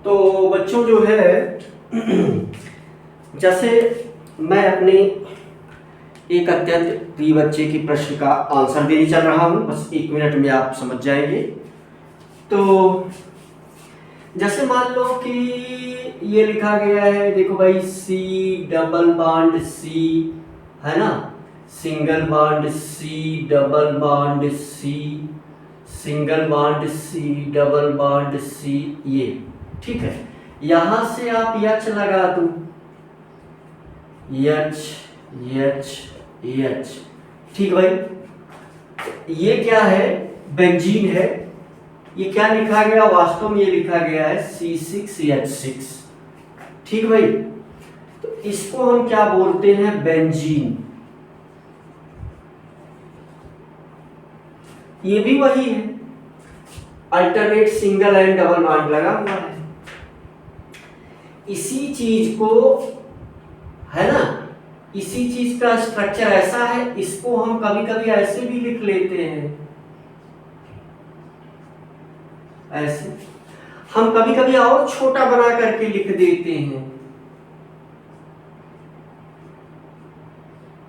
तो बच्चों जो है जैसे मैं अपने एक अत्यंत प्रिय बच्चे की प्रश्न का आंसर देने चल रहा हूँ, बस 1 मिनट में आप समझ जाएंगे। तो जैसे मान लो कि ये लिखा गया है, देखो भाई सी डबल बॉन्ड सी, है ना, single bond C, double bond C, single bond C, double bond C, ये ठीक है। यहां से आप एच लगा दो, एच एच एच, ठीक भाई। ये क्या है? बेंजीन है। ये क्या लिखा गया? वास्तव में ये लिखा गया है C6H6, ठीक भाई। तो इसको हम क्या बोलते हैं? बेंजीन। ये भी वही है, alternate single and double bond लगा हुआ है। इसी चीज को, है ना, इसी चीज का स्ट्रक्चर ऐसा है, इसको हम कभी कभी ऐसे भी लिख लेते हैं, ऐसे। हम कभी कभी और छोटा बना करके लिख देते हैं,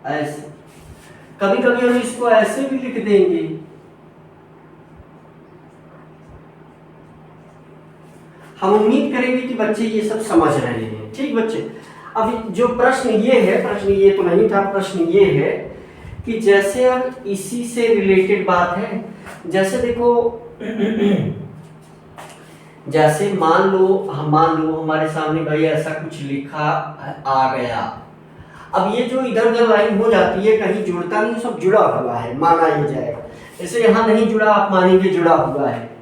ऐसे। कभी कभी हम इसको ऐसे भी लिख देंगे। हम उम्मीद करेंगे कि बच्चे ये सब समझ रहे हैं, ठीक बच्चे। अब जो प्रश्न ये है, प्रश्न ये तो नहीं था, प्रश्न ये है कि जैसे अब इसी से रिलेटेड बात है, जैसे देखो जैसे मान लो हमारे सामने भाई ऐसा कुछ लिखा आ गया। अब ये जो इधर उधर लाइन हो जाती है, कहीं जुड़ता नहीं, सब जुड़ा हुआ है, माना ही जाएगा। जैसे यहाँ नहीं जुड़ा, आप मानेंगे जुड़ा हुआ है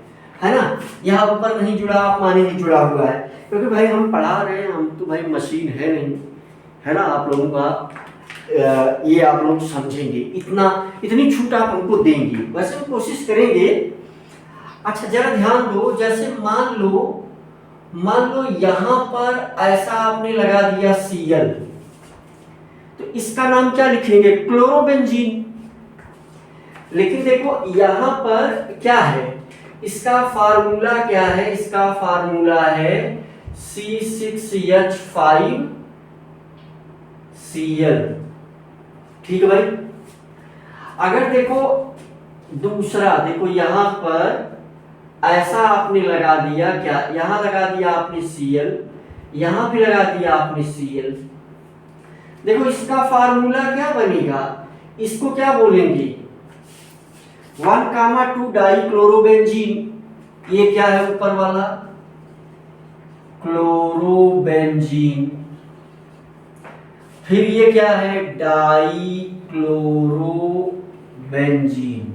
ना। यहाँ ऊपर नहीं जुड़ा, आप मानेंगे जुड़ा हुआ है, क्योंकि भाई हम पढ़ा रहे हैं, हम तो भाई मशीन है नहीं, है ना। आप लोगों का ये आप लोग समझेंगे, इतनी छूट आप हमको देंगे, वैसे हम कोशिश करेंगे। अच्छा जरा ध्यान दो, जैसे मान लो यहाँ पर ऐसा आपने लगा दिया Cl, तो इसका नाम क्या लिखेंगे? क्लोरोबेंजीन। लेकिन देखो यहाँ पर क्या है, इसका फार्मूला क्या है? इसका फार्मूला है C6H5Cl, ठीक है भाई। अगर देखो दूसरा, देखो यहां पर ऐसा आपने लगा दिया, क्या यहां लगा दिया आपने Cl, यहां भी लगा दिया आपने Cl। देखो इसका फार्मूला क्या बनेगा? इसको क्या बोलेंगे? 1,2 डाइक्लोरोबेंजीन। ये क्या है ऊपर वाला? क्लोरोबेंजीन। फिर ये क्या है? Dichlorobenzene,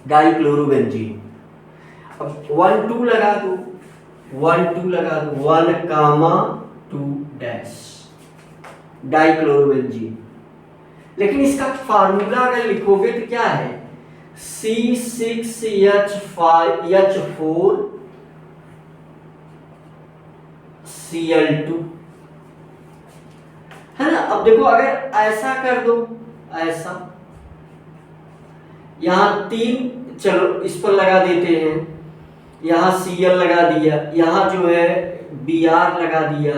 dichlorobenzene. अब 1,2 लगा दो, 1,2 लगा दो, 1,2 डैश डाइक्लोरोबेंजीन। लेकिन इसका फार्मूला अगर लिखोगे तो क्या है? C6H5Cl2, है ना। अब देखो अगर ऐसा कर दो, ऐसा, यहां 3, चलो इस पर लगा देते हैं, यहां Cl लगा दिया, यहां जो है Br लगा दिया,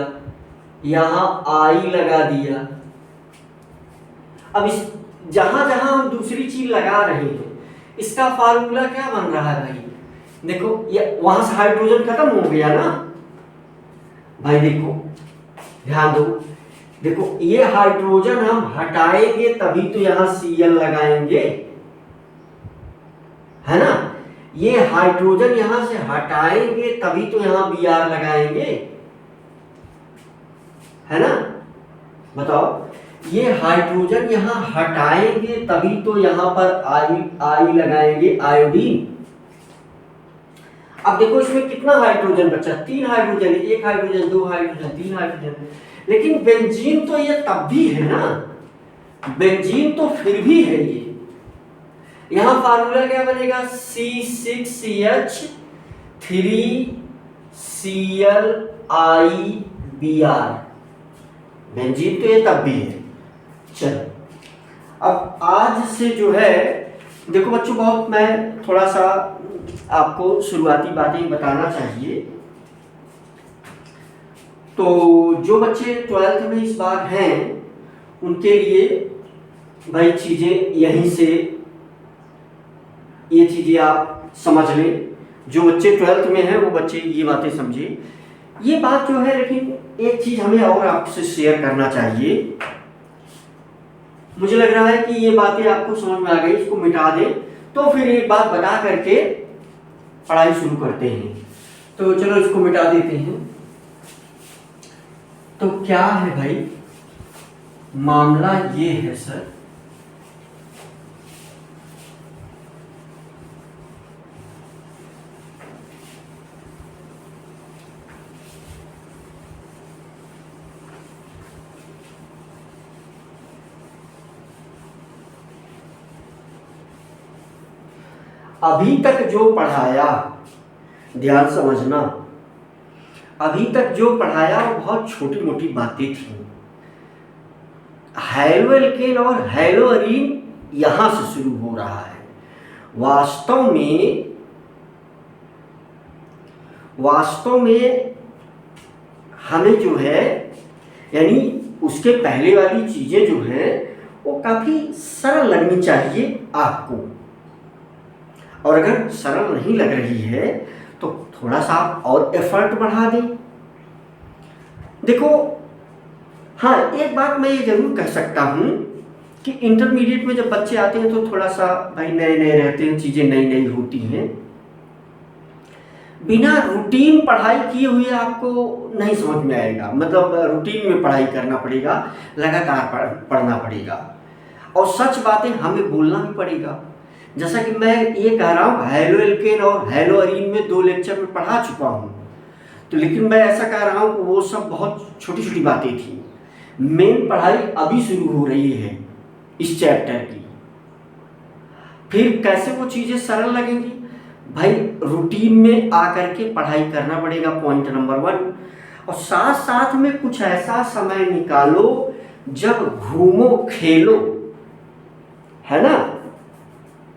यहां I लगा दिया। अब इस जहां जहां हम दूसरी चीज लगा रहे हैं, इसका फार्मूला क्या बन रहा है भाई? देखो ये वहां से हाइड्रोजन खत्म हो गया ना भाई। देखो ध्यान दो, देखो ये हाइड्रोजन हम हटाएंगे तभी तो यहां Cl लगाएंगे, है ना। ये हाइड्रोजन यहां से हटाएंगे तभी तो यहां Br लगाएंगे, है ना। बताओ, ये हाइड्रोजन यहां हटाएंगे तभी तो यहां पर आई लगाएंगे, आयोडीन। अब देखो इसमें कितना हाइड्रोजन बचा? 3 हाइड्रोजन, 1 हाइड्रोजन, 2 हाइड्रोजन, 3 हाइड्रोजन। लेकिन बेंजीन तो ये तब भी है ना, बेंजीन तो फिर भी है ये। यहां फार्मूला क्या बनेगा? C6H3ClIBr। बेंजीन तो ये तब भी है। चलो अब आज से जो है देखो बच्चों, बहुत मैं थोड़ा सा आपको शुरुआती बातें बताना चाहिए। तो जो बच्चे 12th में इस बार हैं उनके लिए भाई चीज़ें यहीं से, ये चीज़ें आप समझ लें। जो बच्चे 12th में हैं वो बच्चे ये बातें समझे। ये बात जो है, लेकिन एक चीज़ हमें और आपसे शेयर करना चाहिए। मुझे लग रहा है कि ये बातें आपको समझ में आ गई, इसको मिटा दें तो फिर एक बात बता करके पढ़ाई शुरू करते हैं। तो चलो इसको मिटा देते हैं। तो क्या है भाई, मामला ये है सर, अभी तक जो पढ़ाया, ध्यान समझना, अभी तक जो पढ़ाया वो बहुत छोटी मोटी बातें थी। हैलोएल्केन और हैलोअरीन यहां से शुरू हो रहा है। वास्तव में हमें जो है, यानी उसके पहले वाली चीजें जो है वो काफी सरल लगनी चाहिए आपको। और अगर सरल नहीं लग रही है तो थोड़ा सा आप और एफर्ट बढ़ा दें। देखो, हाँ, एक बात मैं ये जरूर कह सकता हूँ कि इंटरमीडिएट में जब बच्चे आते हैं तो थोड़ा सा भाई नए नए रहते हैं, चीज़ें नई नई होती हैं। बिना रूटीन पढ़ाई किए हुए आपको नहीं समझ में आएगा। मतलब रूटीन में पढ़ाई करना पड़ेगा, लगातार पढ़ना पड़ेगा, और सच बातें हमें बोलना भी पड़ेगा। जैसा कि मैं ये कह रहा हूँ, हैलोएल्केन और हैलोअरीन में 2 लेक्चर में पढ़ा चुका हूँ, तो लेकिन मैं ऐसा कह रहा हूँ कि वो सब बहुत छोटी छोटी बातें थी। मेन पढ़ाई अभी शुरू हो रही है इस चैप्टर की। फिर कैसे वो चीज़ें सरल लगेंगी भाई, रूटीन में आकर के पढ़ाई करना पड़ेगा, पॉइंट नंबर 1। और साथ साथ में कुछ ऐसा समय निकालो जब घूमो खेलो, है ना,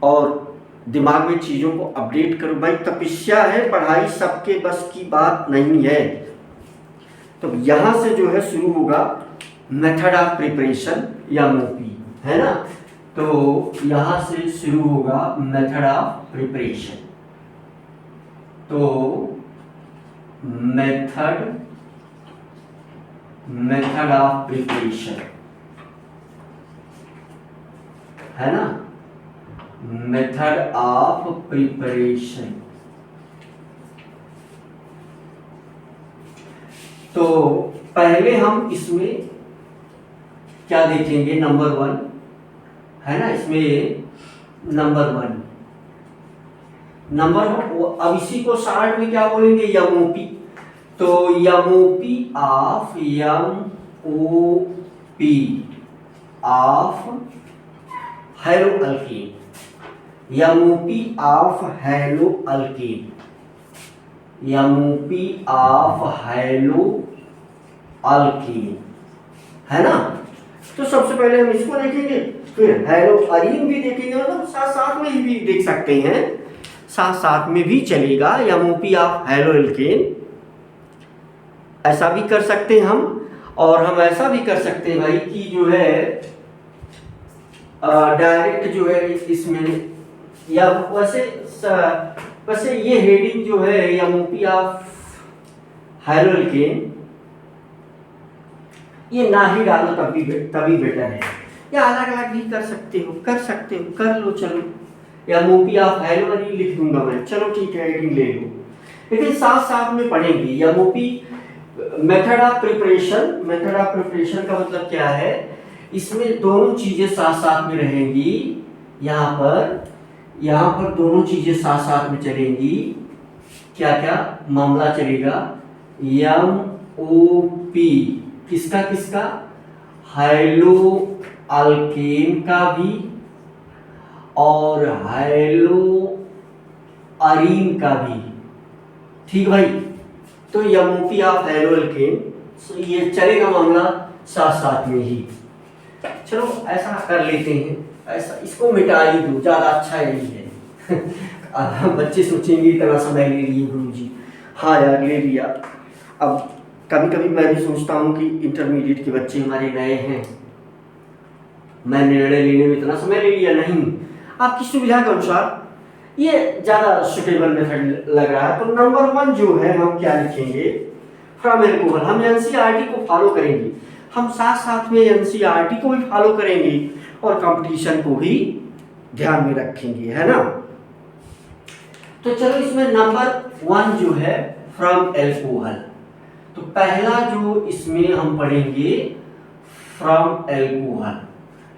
और दिमाग में चीज़ों को अपडेट करो। भाई तपस्या है, पढ़ाई सबके बस की बात नहीं है। तो यहाँ से जो है शुरू होगा मेथड ऑफ प्रिपरेशन या मोपी, है ना। तो यहाँ से शुरू होगा मेथड ऑफ प्रिपरेशन। तो मेथड ऑफ प्रिपरेशन, है ना, मेथड ऑफ प्रिपरेशन। तो पहले हम इसमें क्या देखेंगे, नंबर 1, है ना, इसमें नंबर अब इसी को शॉर्ट में क्या बोलेंगे, यमओपी। तो यमओपी ऑफ हैलोअल्केन, यमओपी ऑफ हैलोअल्केन, यमओपी ऑफ हैलोअल्केन, है ना। तो सबसे पहले हम इसको देखेंगे, फिर हैलोअरीन भी देखेंगे, मतलब साथ साथ में ही भी देख सकते हैं, साथ साथ में भी चलेगा। यमओपी ऑफ हैलोअल्केन ऐसा भी कर सकते हैं हम, और हम ऐसा भी कर सकते हैं भाई कि जो है डायरेक्ट जो है इसमें, या वैसे ये हेडिंग जो है यमओपी ऑफ हैलोअल्केन, ये ना ही डालो तभी बेटर है, या अलग अलग भी कर सकते हो, कर लो, चलो। यमओपी ऑफ हैलोअरीन लिख दूंगा मैं, चलो ठीक है, हेडिंग ले लो। लेकिन साथ साथ में पढ़ेंगे यमओपी मेथड ऑफ प्रिपरेशन का मतलब क्या है, इसमें दोनों चीजें साथ साथ में रहेंगी। यहाँ पर दोनों चीजें साथ साथ में चलेंगी। क्या क्या मामला चलेगा, यमओपी किसका, हैलोअल्केन का भी और हैलोअरीन का भी, ठीक भाई। तो यमओपी ऑफ हैलोअल्केन, ये चलेगा मामला साथ साथ में ही। चलो ऐसा कर लेते हैं, ऐसा इसको मिटा ही दो, ज़्यादा अच्छा यही है। बच्चे सोचेंगे इतना समय ले लिए गुरुजी। हाँ यार ले लिया। अब कभी कभी मैं भी सोचता हूँ कि इंटरमीडिएट के बच्चे हमारे नए हैं, मैं निर्णय लेने में इतना समय ले लिया। नहीं, आपकी सुविधा के अनुसार ये ज़्यादा सुटेबल मेथड लग रहा है। तो नंबर 1 जो है हम क्या लिखेंगे, फ्रॉम एल्कोहल। हम एनसीईआरटी को फॉलो करेंगे, हम साथ साथ में एनसीईआरटी को भी फॉलो करेंगे और कंपटीशन को भी ध्यान में रखेंगे, है ना। तो चलो इसमें नंबर 1 जो है फ्रॉम एल्कोहल, तो पहला जो इसमें हम पढ़ेंगे फ्रॉम एल्कोहल,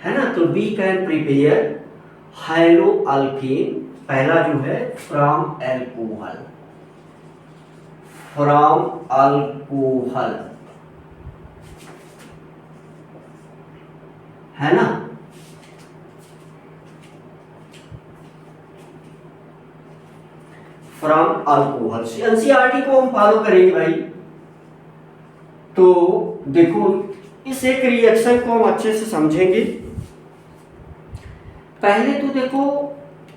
है ना। तो we can prepare haloalkane, पहला जो है फ्रॉम एल्कोहल, फ्रॉम अल्कोहल, है ना। फ्रॉम अल्कोहल एनसीईआरटी को हम फॉलो करेंगे भाई। तो देखो इस एक रिएक्शन को हम अच्छे से समझेंगे। पहले तो देखो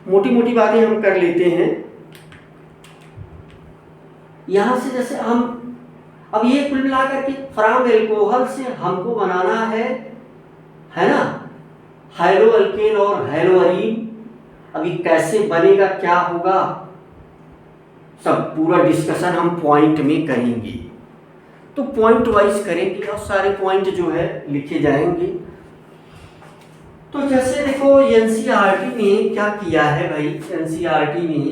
मोटी मोटी बातें हम कर लेते हैं यहां से। जैसे हम अब ये कुल मिलाकर के फ्रॉम एल्कोहल से हमको बनाना है ना, हाइलो अल्केन और हाइलो अरीन। अभी कैसे बनेगा, क्या होगा, सब पूरा डिस्कशन हम पॉइंट में करेंगे। तो पॉइंट वाइज करेंगे और सारे पॉइंट जो है लिखे जाएंगे। तो जैसे देखो एनसीईआरटी ने क्या किया है भाई, एनसीईआरटी ने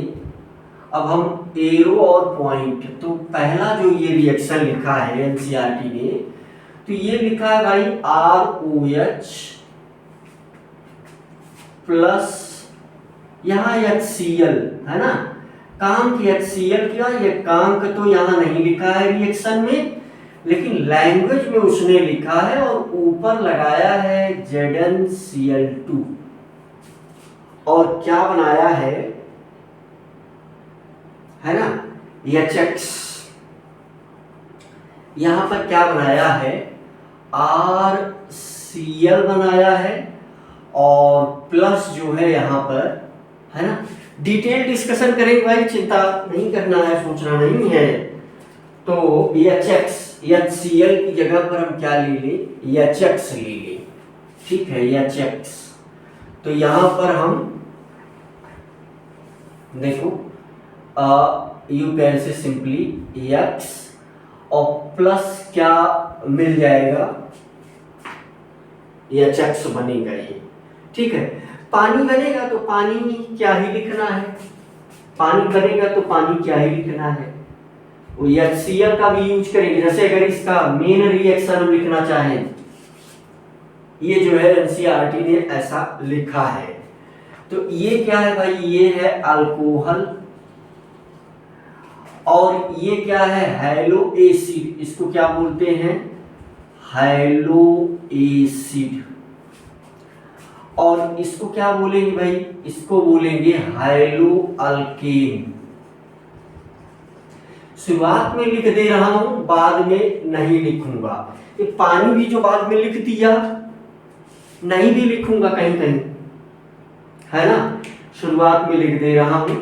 अब हम एरो और पॉइंट, तो पहला जो ये रिएक्शन लिखा है एनसीईआरटी ने, तो ये लिखा है भाई ROH प्लस यहाँ HCl, है ना। काम की HCl किया, ये काम का तो यहाँ नहीं लिखा है रिएक्शन में, लेकिन लैंग्वेज में उसने लिखा है और ऊपर लगाया है ZnCl2 और क्या बनाया है ना HX। यहां पर क्या बनाया है, RCl बनाया है और प्लस जो है यहां पर, है ना। डिटेल डिस्कशन करेंगे भाई, चिंता नहीं करना है, सोचना नहीं है। तो HX HCl की जगह पर हम क्या ले लें, HX ले लें, ठीक है HX। तो यहां पर हम देखो you can say simply X और प्लस क्या मिल जाएगा, HX बनेगा ये, ठीक है। पानी बनेगा तो पानी में क्या ही लिखना है, पानी बनेगा तो पानी क्या ही लिखना है, वो HCl का भी यूज करेंगे। जैसे अगर इसका मेन रिएक्शन हम लिखना चाहें, ये जो है एनसीईआरटी ने ऐसा लिखा है। तो ये क्या है भाई, ये है अल्कोहल और ये क्या है हैलो एसिड, इसको क्या बोलते हैं हैलो एसिड। और इसको क्या बोलेंगे भाई, इसको बोलेंगे हाइलो अल्केन। शुरुआत में लिख दे रहा हूं, बाद में नहीं लिखूंगा। ये पानी भी जो बाद में लिख दिया, नहीं भी लिखूंगा कहीं कहीं, है ना। शुरुआत में लिख दे रहा हूं।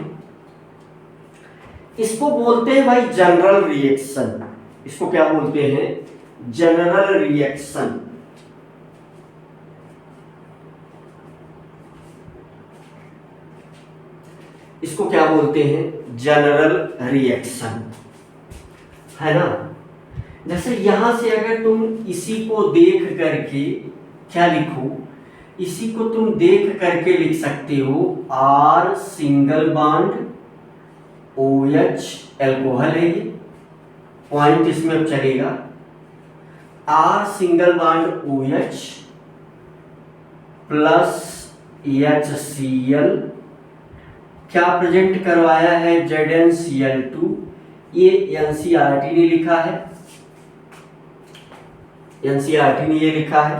इसको बोलते हैं भाई जनरल रिएक्शन, इसको क्या बोलते हैं जनरल रिएक्शन। इसको क्या बोलते हैं जनरल रिएक्शन, है ना। जैसे यहां से अगर तुम इसी को देख करके क्या लिखो, इसी को तुम देख करके लिख सकते हो R single bond OH, alcohol है ये, पॉइंट इसमें अब चलेगा R single bond OH plus HCl, क्या प्रेजेंट करवाया है ZnCl2, ये एनसीईआरटी ने लिखा है, एनसीईआरटी ने ये लिखा है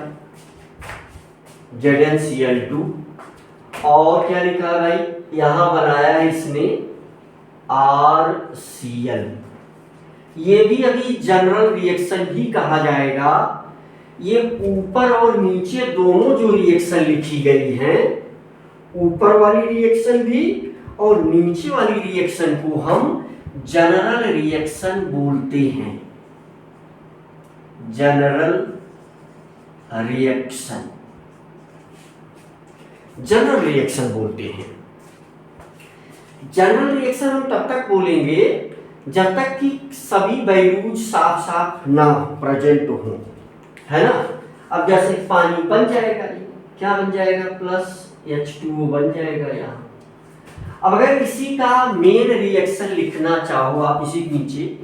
ZnCl2। और क्या लिखा है भाई, यहां बनाया है इसने RCl। ये भी अभी जनरल रिएक्शन ही कहा जाएगा, ये ऊपर और नीचे दोनों जो रिएक्शन लिखी गई हैं, ऊपर वाली रिएक्शन भी और नीचे वाली रिएक्शन को हम जनरल रिएक्शन बोलते हैं। जनरल रिएक्शन, जनरल रिएक्शन बोलते हैं। जनरल रिएक्शन हम तब तक बोलेंगे जब तक कि सभी वैल्यूज साफ साफ ना प्रेजेंट हो, है ना। अब जैसे पानी बन जाएगा, क्या बन जाएगा, प्लस H2O बन जाएगा यहाँ। अब अगर इसी का मेन रिएक्शन लिखना चाहो आप, इसी के नीचे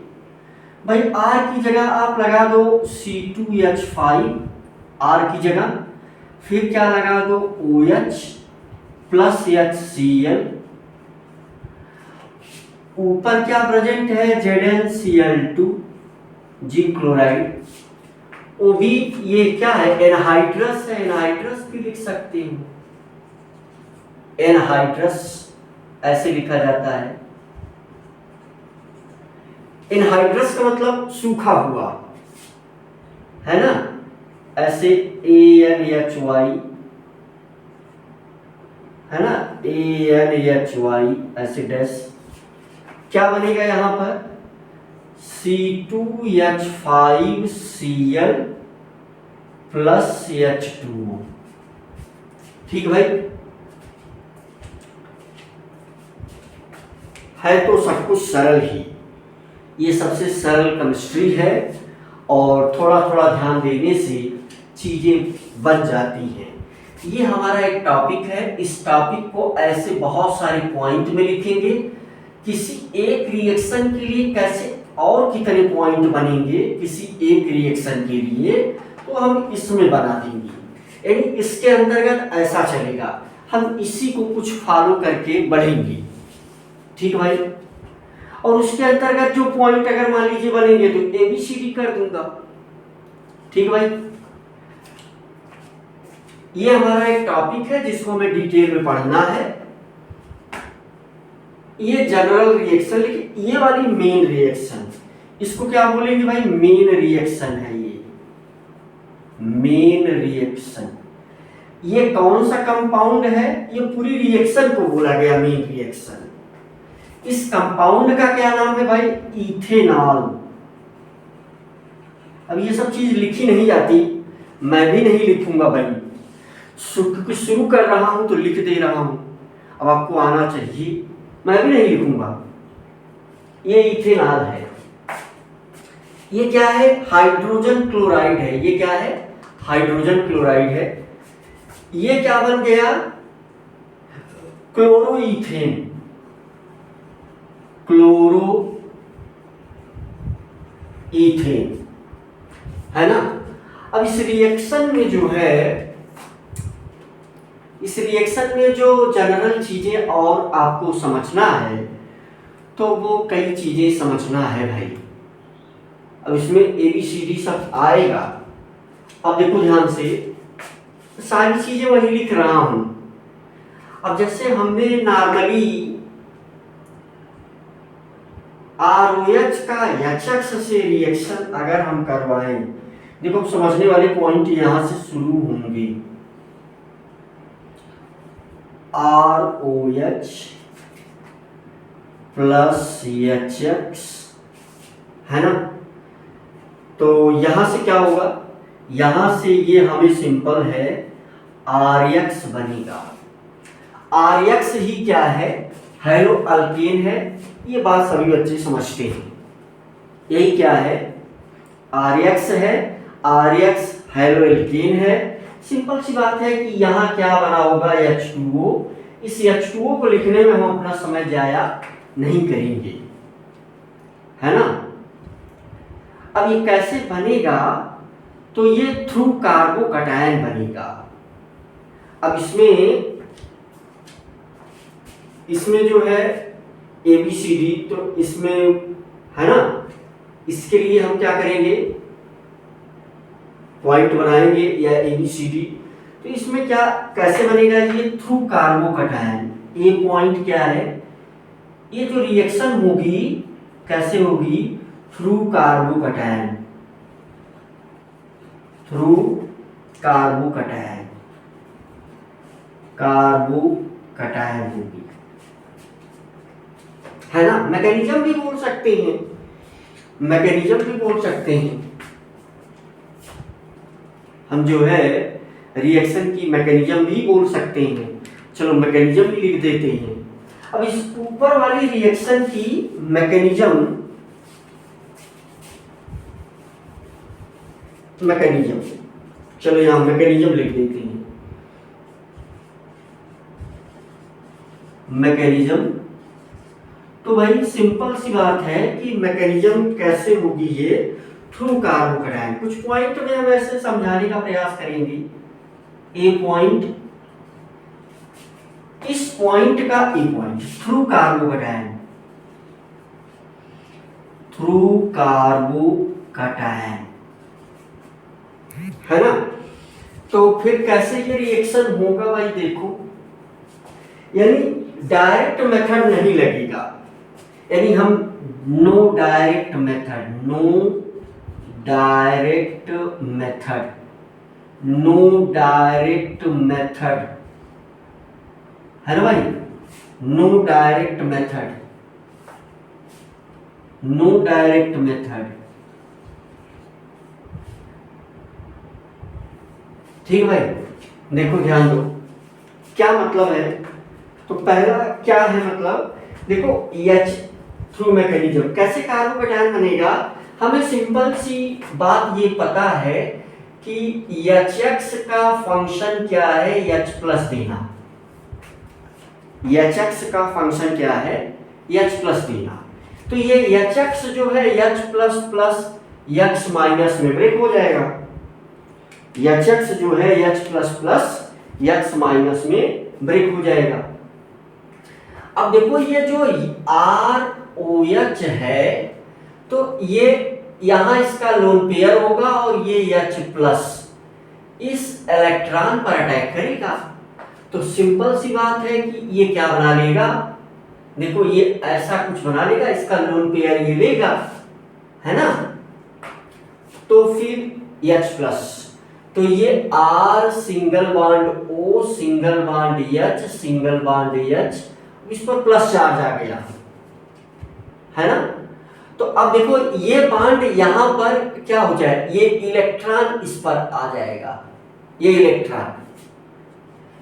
भाई R की जगह आप लगा दो C2H5 R की जगह, फिर क्या लगा दो OH प्लस HCl, ऊपर क्या प्रेजेंट है ZnCl2 जिंक क्लोराइड, वो भी ये क्या है एनहाइड्रस है, एनहाइड्रस भी लिख सकते हो, एनहाइड्रस ऐसे लिखा जाता है। एनहाइड्रस का मतलब सूखा हुआ, है ना, ऐसे AnHY, है ना, AnHY ऐसे डैश, क्या बनेगा यहां पर C2H5Cl प्लस H2O। ठीक भाई, है तो सब कुछ सरल ही, ये सबसे सरल केमिस्ट्री है और थोड़ा थोड़ा ध्यान देने से चीजें बन जाती हैं। ये हमारा एक टॉपिक है, इस टॉपिक को ऐसे बहुत सारे पॉइंट में लिखेंगे, किसी एक रिएक्शन के लिए कैसे और कितने पॉइंट बनेंगे किसी एक रिएक्शन के लिए, तो हम इसमें बना देंगे, यानी इसके अंतर्गत ऐसा चलेगा, हम इसी को कुछ फॉलो करके बढ़ेंगे। ठीक भाई, और उसके अंतर्गत जो पॉइंट अगर मान लीजिए बनेंगे तो ABCD कर दूंगा। ठीक भाई, ये हमारा एक टॉपिक है जिसको हमें डिटेल में पढ़ना है। ये जनरल रिएक्शन, लेकिन ये वाली मेन रिएक्शन, इसको क्या बोलेंगे भाई, मेन रिएक्शन है ये, मेन रिएक्शन। ये कौन सा कंपाउंड है, ये पूरी रिएक्शन को बोला गया मेन रिएक्शन। इस कंपाउंड का क्या नाम है भाई, इथेनॉल। अब ये सब चीज लिखी नहीं जाती, मैं भी नहीं लिखूंगा भाई, शुरू कर रहा हूं तो लिख दे रहा हूं, अब आपको आना चाहिए, मैं भी नहीं लिखूंगा। ये इथेनॉल है, ये क्या है, हाइड्रोजन क्लोराइड है, ये क्या है, हाइड्रोजन क्लोराइड है। ये क्या बन गया, क्लोरोइथेन, क्लोरोइथेन, है ना। अब इस रिएक्शन में जो है, इस रिएक्शन में जो जनरल चीजें और आपको समझना है, तो वो कई चीजें समझना है भाई। अब इसमें ABCD सब आएगा। अब देखो ध्यान से, सारी चीजें वही लिख रहा हूं। अब जैसे हमने नॉर्मली ROH का HX से रिएक्शन अगर हम करवाएं, देखो समझने वाले पॉइंट यहां से शुरू होंगे। ROH प्लस HX, है ना, तो यहां से क्या होगा, यहां से ये हमें सिंपल है RX बनेगा। RX ही क्या है, हेलो अल्केन है, ये बात सभी बच्चे समझते हैं। यही क्या है, RX है, RX हेलो एल्केन है। सिंपल सी बात है कि यहाँ क्या बना होगा, H2O। इस H2O को लिखने में हम अपना समय जाया नहीं करेंगे, है ना। अब ये कैसे बनेगा, तो ये थ्रू कार्बोकैटायन बनेगा। अब इसमें जो है ABCD, तो इसमें है ना, इसके लिए हम क्या करेंगे, पॉइंट बनाएंगे या ABCD। तो इसमें क्या कैसे बनेगा, ये थ्रू कार्बोकैटायन। ए पॉइंट क्या है, ये जो रिएक्शन होगी कैसे होगी, through carbocation, through carbocation, carbocation होगी, है ना। मैकेनिज्म भी बोल सकते हैं, मैकेनिज्म भी बोल सकते हैं हम, जो है रिएक्शन की मैकेनिज्म भी बोल सकते हैं। चलो मैकेनिज्म भी लिख देते हैं। अब इस ऊपर वाली रिएक्शन की मैकेनिज्म, चलो यहां मैकेनिज्म लिख देते हैं। मैकेनिज्म, तो भाई सिंपल सी बात है कि मैकेनिज्म कैसे होगी ये, थ्रू कार्बोकैटायन। कुछ पॉइंट में हम ऐसे समझाने का प्रयास करेंगे। ए पॉइंट, इस पॉइंट का a point, through carbocation, through carbocation, है ना। तो फिर कैसे ये रिएक्शन होगा भाई, देखो, यानी डायरेक्ट मेथड नहीं लगेगा, यानी हम no direct method, no direct method, no direct method, है ना भाई, no direct method, no direct method, ठीक है भाई। देखो ध्यान दो, क्या मतलब है, तो पहला क्या है मतलब, देखो एच थ्रू मैकेनिज्म, कैसे कार्बोकैटायन बनेगा, हमें सिंपल सी बात ये पता है कि एच का फंक्शन क्या है, एच प्लस देना, एच का फंक्शन क्या है, एच प्लस देना। तो ये एच जो है H plus plus x minus में ब्रेक हो जाएगा, एच जो है H plus plus x minus में ब्रेक हो जाएगा। अब देखो ये जो आर ओ एच है, तो ये यहां इसका लोन पेयर होगा और ये एच प्लस इस इलेक्ट्रॉन पर अटैक करेगा। तो सिंपल सी बात है कि ये क्या बना लेगा, देखो ये ऐसा कुछ बना लेगा, इसका लोन पेयर ये लेगा, है ना। तो फिर एच प्लस, तो ये R single bond O single bond H single bond H, इस पर प्लस चार्ज आ गया, है ना। तो अब देखो ये बॉन्ड यहां पर क्या हो जाए, ये इलेक्ट्रॉन इस पर आ जाएगा, ये इलेक्ट्रॉन,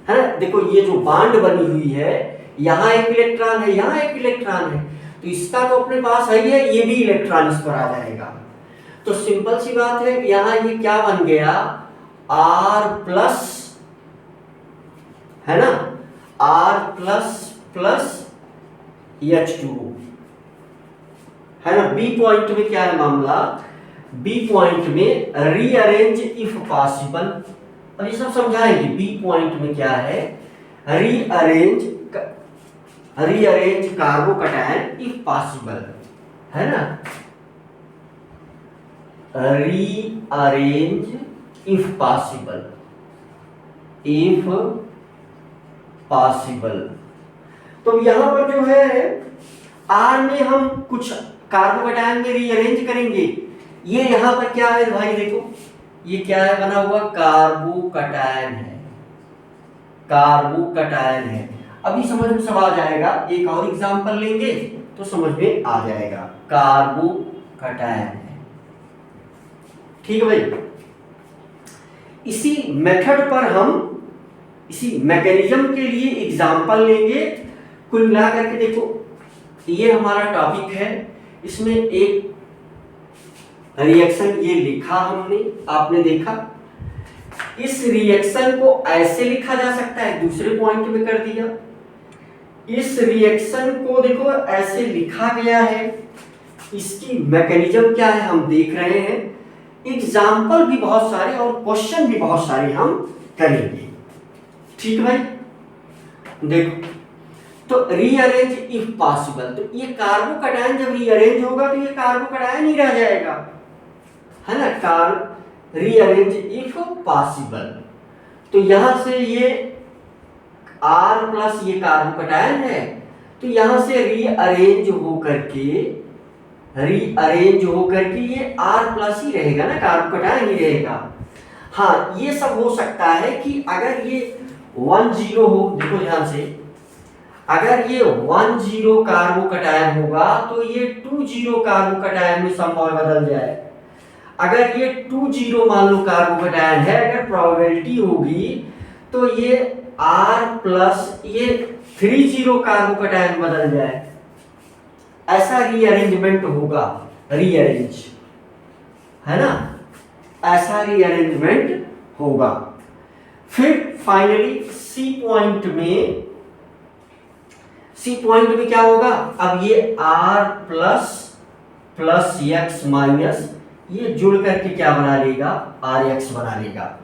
है ना। देखो ये जो बॉन्ड बनी हुई है, यहां एक इलेक्ट्रॉन है, यहां एक इलेक्ट्रॉन है, तो इसका तो अपने पास है, ये भी इलेक्ट्रॉन इस पर आ जाएगा। तो सिंपल सी बात है, यहां ये क्या बन गया, आर प्लस, है ना, आर प्लस प्लस H2O, है ना। बी पॉइंट में क्या है मामला, बी पॉइंट में रीअरेंज इफ पॉसिबल, अब ये सब समझाएंगे। बी पॉइंट में क्या है, रीअरेंज कार्बोकैटायन इफ पॉसिबल, है ना, rearrange if possible, if possible. तो यहां पर जो है आर में हम कुछ कार्बोकैटायन में रीअरेंज करेंगे। ये यहां पर क्या है भाई, देखो ये क्या है बना हुआ, कार्बोकैटायन है, कार्बोकैटायन है। अभी समझ में सब आ जाएगा, एक और एग्जांपल लेंगे तो समझ में आ जाएगा, कार्बोकैटायन है, ठीक है भाई। इसी मेथड पर हम, इसी मैकेनिज्म के लिए एग्जांपल लेंगे। कुल मिला करके देखो ये हमारा टॉपिक है, इसमें एक रिएक्शन ये लिखा हमने, आपने देखा। इस रिएक्शन को ऐसे लिखा जा सकता है, दूसरे पॉइंट में कर दिया। इस रिएक्शन को देखो ऐसे लिखा गया है, इसकी मैकेनिज्म क्या है हम देख रहे हैं। एग्जाम्पल भी बहुत सारे और क्वेश्चन भी बहुत सारे हम करेंगे, ठीक है भाई। देखो तो रीअरेंज इफ पॉसिबल, तो ये कार्बोकैटायन जब रीअरेंज होगा तो ये कार्बोकैटायन ही रह जाएगा, है ना। रीअरेंज इफ पॉसिबल, तो यहां से ये R प्लस ये कार्बोकैटायन है, तो यहां से रीअरेंज होकर के ये R प्लस ही रहेगा ना, कार्बोकैटायन ही रहेगा। हाँ ये सब हो सकता है कि अगर ये 1 0 हो, देखो ध्यान से, अगर ये 1 0 कार्बोकैटायन होगा तो ये 2 0 कार्बोकैटायन में समवाय बदल जाए। अगर ये 2 0 मान लो कार्बोकैटायन है, अगर प्रोबेबिलिटी होगी तो ये R प्लस ये 3 0 कार्बोकैटायन बदल जाए। ऐसा रीअरेंजमेंट होगा, रीअरेंज, है ना, ऐसा रीअरेंजमेंट होगा। फिर फाइनली सी पॉइंट में क्या होगा, अब ये R plus plus x minus ये जुड़ करके क्या बना लेगा, RX बना लेगा।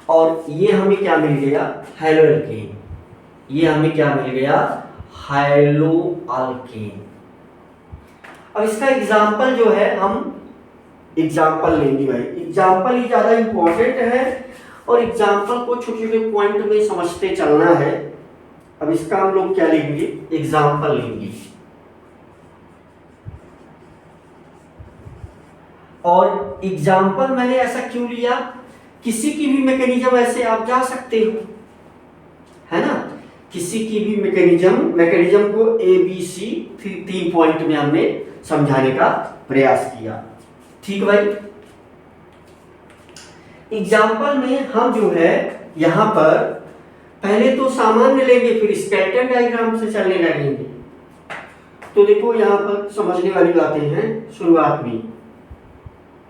और ये हमें क्या मिल गया, हेलो अल्केन। ये हमें क्या मिल गया, हेलो अल्केन। अब इसका एग्जाम्पल जो है, हम एग्जाम्पल लेंगे भाई, एग्जाम्पल ही ज्यादा इंपॉर्टेंट है और एग्जाम्पल को छोटे छोटे पॉइंट में समझते चलना है। अब इसका हम लोग क्या लेंगे, एग्जाम्पल लेंगे। और एग्जाम्पल मैंने ऐसा क्यों लिया, किसी की भी मैकेनिज्म ऐसे आप जा सकते हो, है ना, किसी की भी मैकेनिज्म को ABC 3 पॉइंट में हमने समझाने का प्रयास किया। ठीक भाई, एग्जाम्पल में हम जो है यहां पर पहले तो सामान्य लेंगे, फिर स्कैटर डायग्राम से चलने लगेंगे। तो देखो यहां पर समझने वाली बातें हैं,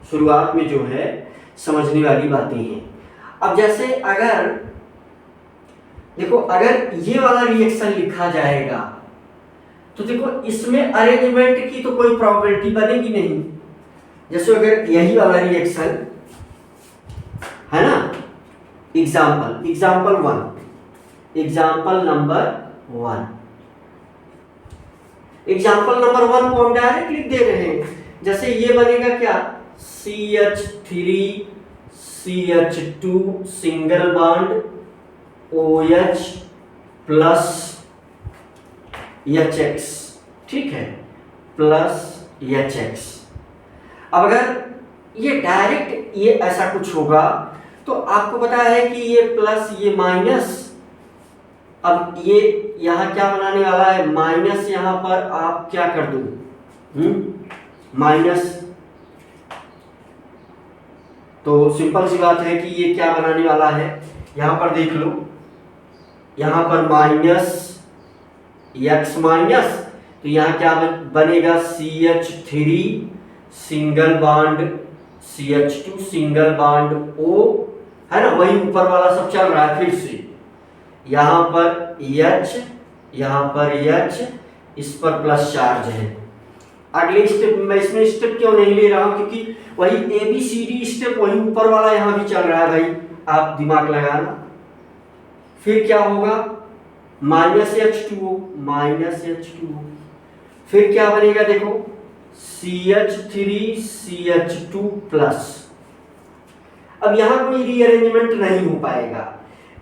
शुरुआत में जो है समझने वाली बातें हैं। अब जैसे अगर देखो, अगर ये वाला रिएक्शन लिखा जाएगा तो देखो इसमें अरेंजमेंट की तो कोई प्रोबेबिलिटी बनेगी नहीं। जैसे अगर यही वाला रिएक्शन है ना, एग्जाम्पल नंबर 1 को हम डायरेक्ट लिख दे रहे हैं। जैसे ये बनेगा क्या, CH3 CH2 single bond OH plus HX, ठीक है, प्लस HX। अब अगर ये डायरेक्ट ये ऐसा कुछ होगा तो आपको पता है कि ये प्लस ये माइनस, अब ये यहां क्या बनाने वाला है, माइनस, यहां पर आप क्या कर दो, माइनस। तो सिंपल सी बात है कि ये क्या बनाने वाला है, यहां पर देख लो, यहां पर माइनस x माइनस, तो यहां क्या बनेगा, CH3 single bond CH2 single bond O, है ना, वही ऊपर वाला सब चल रहा है। फिर से यहां पर H, यहां पर H, इस पर प्लस चार्ज है। अगले स्टेप में इसमें स्टेप क्यों नहीं ले रहा हूं, क्योंकि वही ABCD स्टेप वही ऊपर वाला यहां भी चल रहा है भाई, आप दिमाग लगाना। फिर क्या होगा, माइनस H2O, फिर क्या बनेगा देखो, CH3 CH2 प्लस। अब यहां कोई रीअरेंजमेंट नहीं हो पाएगा।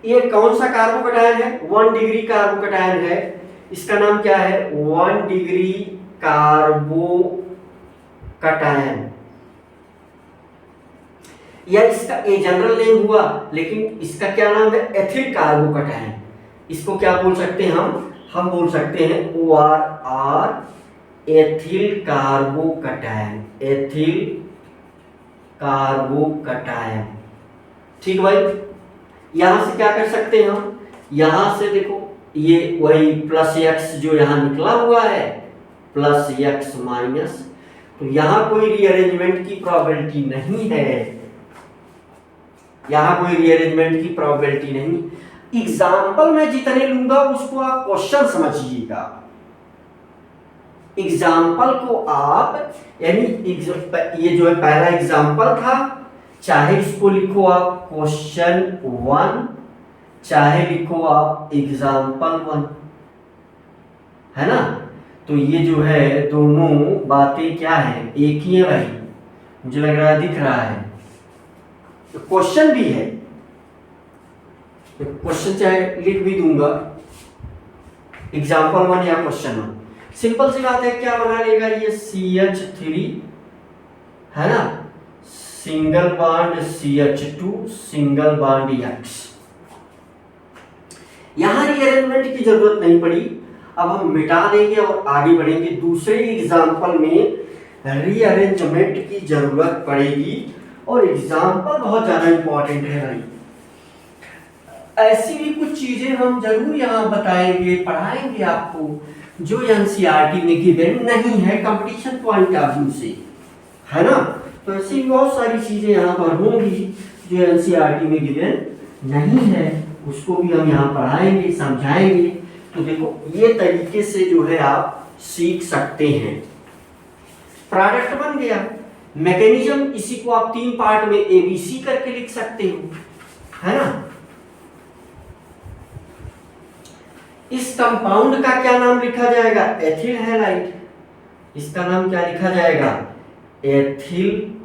ये कौन सा कार्बोकैटायन है, 1 डिग्री कार्बोकैटायन है, इसका नाम क्या है, 1 डिग्री कार्बोकैटायन। या इसका ए जनरल नेम हुआ, लेकिन इसका क्या नाम है, एथिल कार्बोकैटायन। इसको क्या बोल सकते हैं हम बोल सकते हैं ORR, एथिल कार्बोकैटायन। ठीक भाई, यहां से क्या कर सकते हैं हम, यहां से देखो ये वही प्लस x जो यहां निकला हुआ है, प्लस x माइनस, तो यहां कोई रीअरेंजमेंट की प्रोबेबिलिटी नहीं है, यहां कोई रीअरेंजमेंट की प्रोबेबिलिटी नहीं। एग्जाम्पल में जितने लूंगा उसको आप क्वेश्चन समझिएगा। एग्जाम्पल को आप, यानी ये जो है पहला एग्जाम्पल था, चाहे इसको लिखो आप क्वेश्चन 1, चाहे लिखो आप एग्जाम्पल 1, है ना। तो ये जो है दोनों बातें क्या है, एक ही है भाई, मुझे लग रहा है दिख रहा है। तो क्वेश्चन भी है, तो क्वेश्चन चाहे लिख भी दूंगा, एग्जाम्पल 1 या क्वेश्चन 1। सिंपल सी बात है, क्या बना लेगा ये CH3, है ना, single bond CH2 single bond X। यहां रीअरेंजमेंट की जरूरत नहीं पड़ी, अब हम मिटा देंगे और आगे बढ़ेंगे। दूसरे एग्जाम्पल में रीअरेंजमेंट की जरूरत पड़ेगी और एग्जाम्पल बहुत ज्यादा इंपॉर्टेंट है भाई। ऐसी भी कुछ चीजें हम जरूर यहाँ बताएंगे, पढ़ाएंगे आपको जो एनसीईआरटी में गिवन नहीं है कंपटीशन पॉइंट ऑफ व्यू से, है ना। तो ऐसी बहुत सारी चीजें यहाँ पर होंगी जो एनसीईआरटी में गिवन नहीं है, उसको भी हम यहाँ पढ़ाएंगे, समझाएंगे। तो देखो ये तरीके से जो है आप सीख सकते हैं। प्रोडक्ट बन गया, मैकेनिज्म इसी को आप 3 पार्ट में ABC करके लिख सकते हो, है ना। इस कंपाउंड का क्या नाम लिखा जाएगा? Ethyl halide. इसका नाम क्या लिखा जाएगा? Ethyl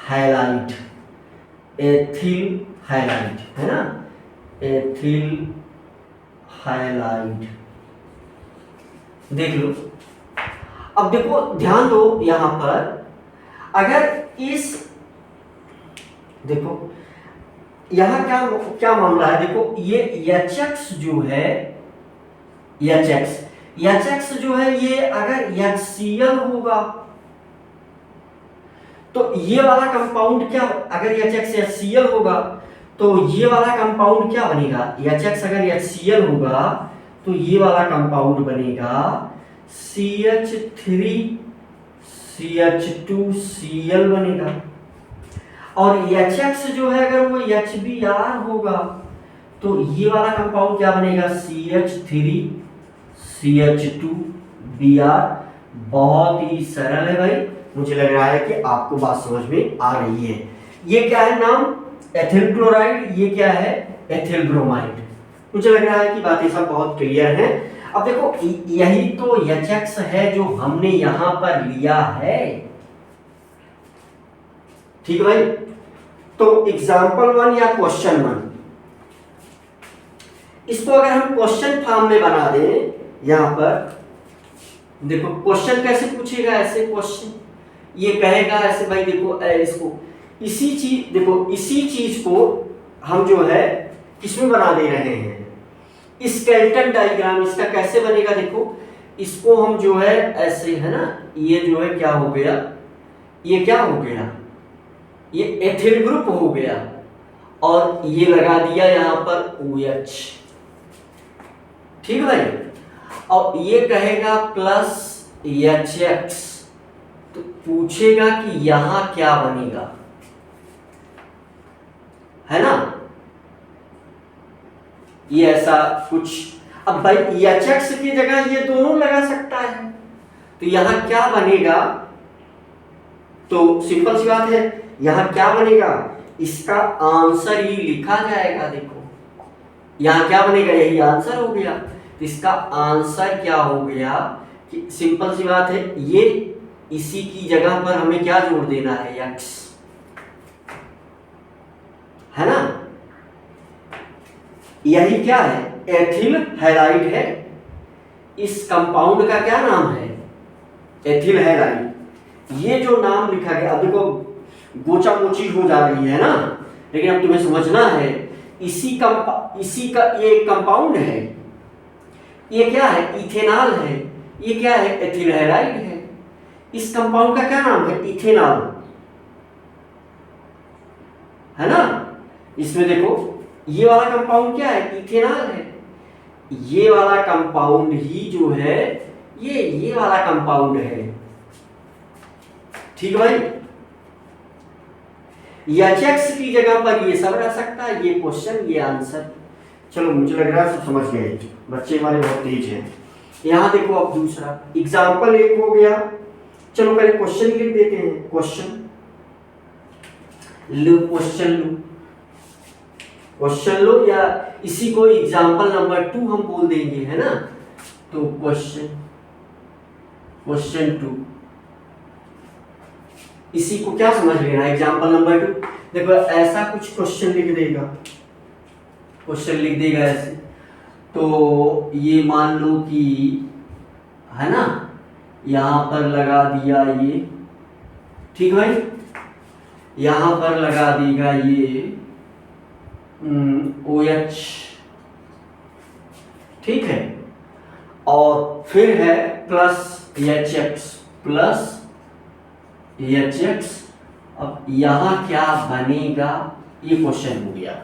halide. एथिल हैलाइड, है ना, एथिल हैलाइड। देख लो, अब देखो ध्यान दो यहां पर, अगर इस देखो यहां क्या क्या मामला है, देखो ये HX जो है, HX जो है ये अगर HCl होगा तो ये वाला कंपाउंड क्या, अगर HX HCl होगा तो ये वाला कंपाउंड क्या बनेगा? HX अगर HCl होगा तो ये वाला कंपाउंड बनेगा CH3 CH2Cl बनेगा। और HX जो है अगर वो HBr होगा तो ये वाला कंपाउंड क्या बनेगा? CH3 CH2Br। बहुत ही सरल है भाई, मुझे लग रहा है कि आपको बात समझ में आ रही है। ये क्या है नाम? Ethyl chloride. ये क्या है? Ethyl bromide. मुझे लग रहा है कि बातें सब बहुत क्लियर हैं। अब देखो यही तो HX है जो हमने यहां पर लिया है, ठीक है भाई। तो एग्जाम्पल 1 या क्वेश्चन 1, इसको अगर हम क्वेश्चन फॉर्म में बना दें, यहां पर देखो क्वेश्चन कैसे पूछेगा, ऐसे क्वेश्चन ये कहेगा ऐसे भाई, देखो इसको इसी चीज, देखो इसी चीज को हम जो है किसमें बना दे रहे हैं, स्केलेटन डायग्राम। इसका कैसे बनेगा? देखो इसको हम जो है ऐसे, है ना, ये जो है क्या हो गया, ये क्या हो गया, ये एथिल ग्रुप हो गया और ये लगा दिया यहां पर OH, ठीक है भाई। और ये कहेगा प्लस HX, तो पूछेगा कि यहां क्या बनेगा, है ना, ये ऐसा कुछ। अब भाई HX की जगह ये दोनों लगा सकता है, तो यहां क्या बनेगा? तो सिंपल सी बात है, यहां क्या बनेगा? इसका आंसर ही लिखा जाएगा। देखो यहां क्या बनेगा, यही आंसर हो गया। तो इसका आंसर क्या हो गया कि सिंपल सी बात है, ये इसी की जगह पर हमें क्या जोड़ देना है? X, है ना। यही क्या है? एथिल हैलाइड है। इस कंपाउंड का क्या नाम है? Ethyl halide. ये जो नाम लिखा गया, अब देखो गोचा मोची हो जा रही है ना, लेकिन अब तुम्हें समझना है, इसी का ये कंपाउंड है। ये क्या है? इथेनॉल है। ये क्या है? एथिल हैलाइड है। इस कंपाउंड का क्या नाम है? इथेनॉल, है ना। इसमें देखो ये वाला कंपाउंड क्या है? इथेनॉल है। ये वाला कंपाउंड ही जो है ये वाला कंपाउंड है, ठीक है भाई। HX की जगह पर ये सब रह सकता है, ये क्वेश्चन, ये आंसर। चलो मुझे लग रहा है सब समझ गए, बच्चे हमारे बहुत तेज हैं। यहां देखो अब दूसरा एग्जाम्पल 1 हो गया। चलो पहले क्वेश्चन लिख देते हैं। क्वेश्चन लो या इसी को एग्जाम्पल नंबर 2 हम बोल देंगे, है ना। तो क्वेश्चन 2, इसी को क्या समझ लेना, एग्जाम्पल नंबर 2। देखो ऐसा कुछ क्वेश्चन लिख देगा, क्वेश्चन लिख देगा ऐसे। तो ये मान लो कि, है ना, यहां पर लगा दिया ये ठीक भाई, यहां पर लगा देगा ये OH, ठीक है, और फिर है प्लस HX, प्लस HX। अब यहां क्या बनेगा, ये क्वेश्चन हो गया।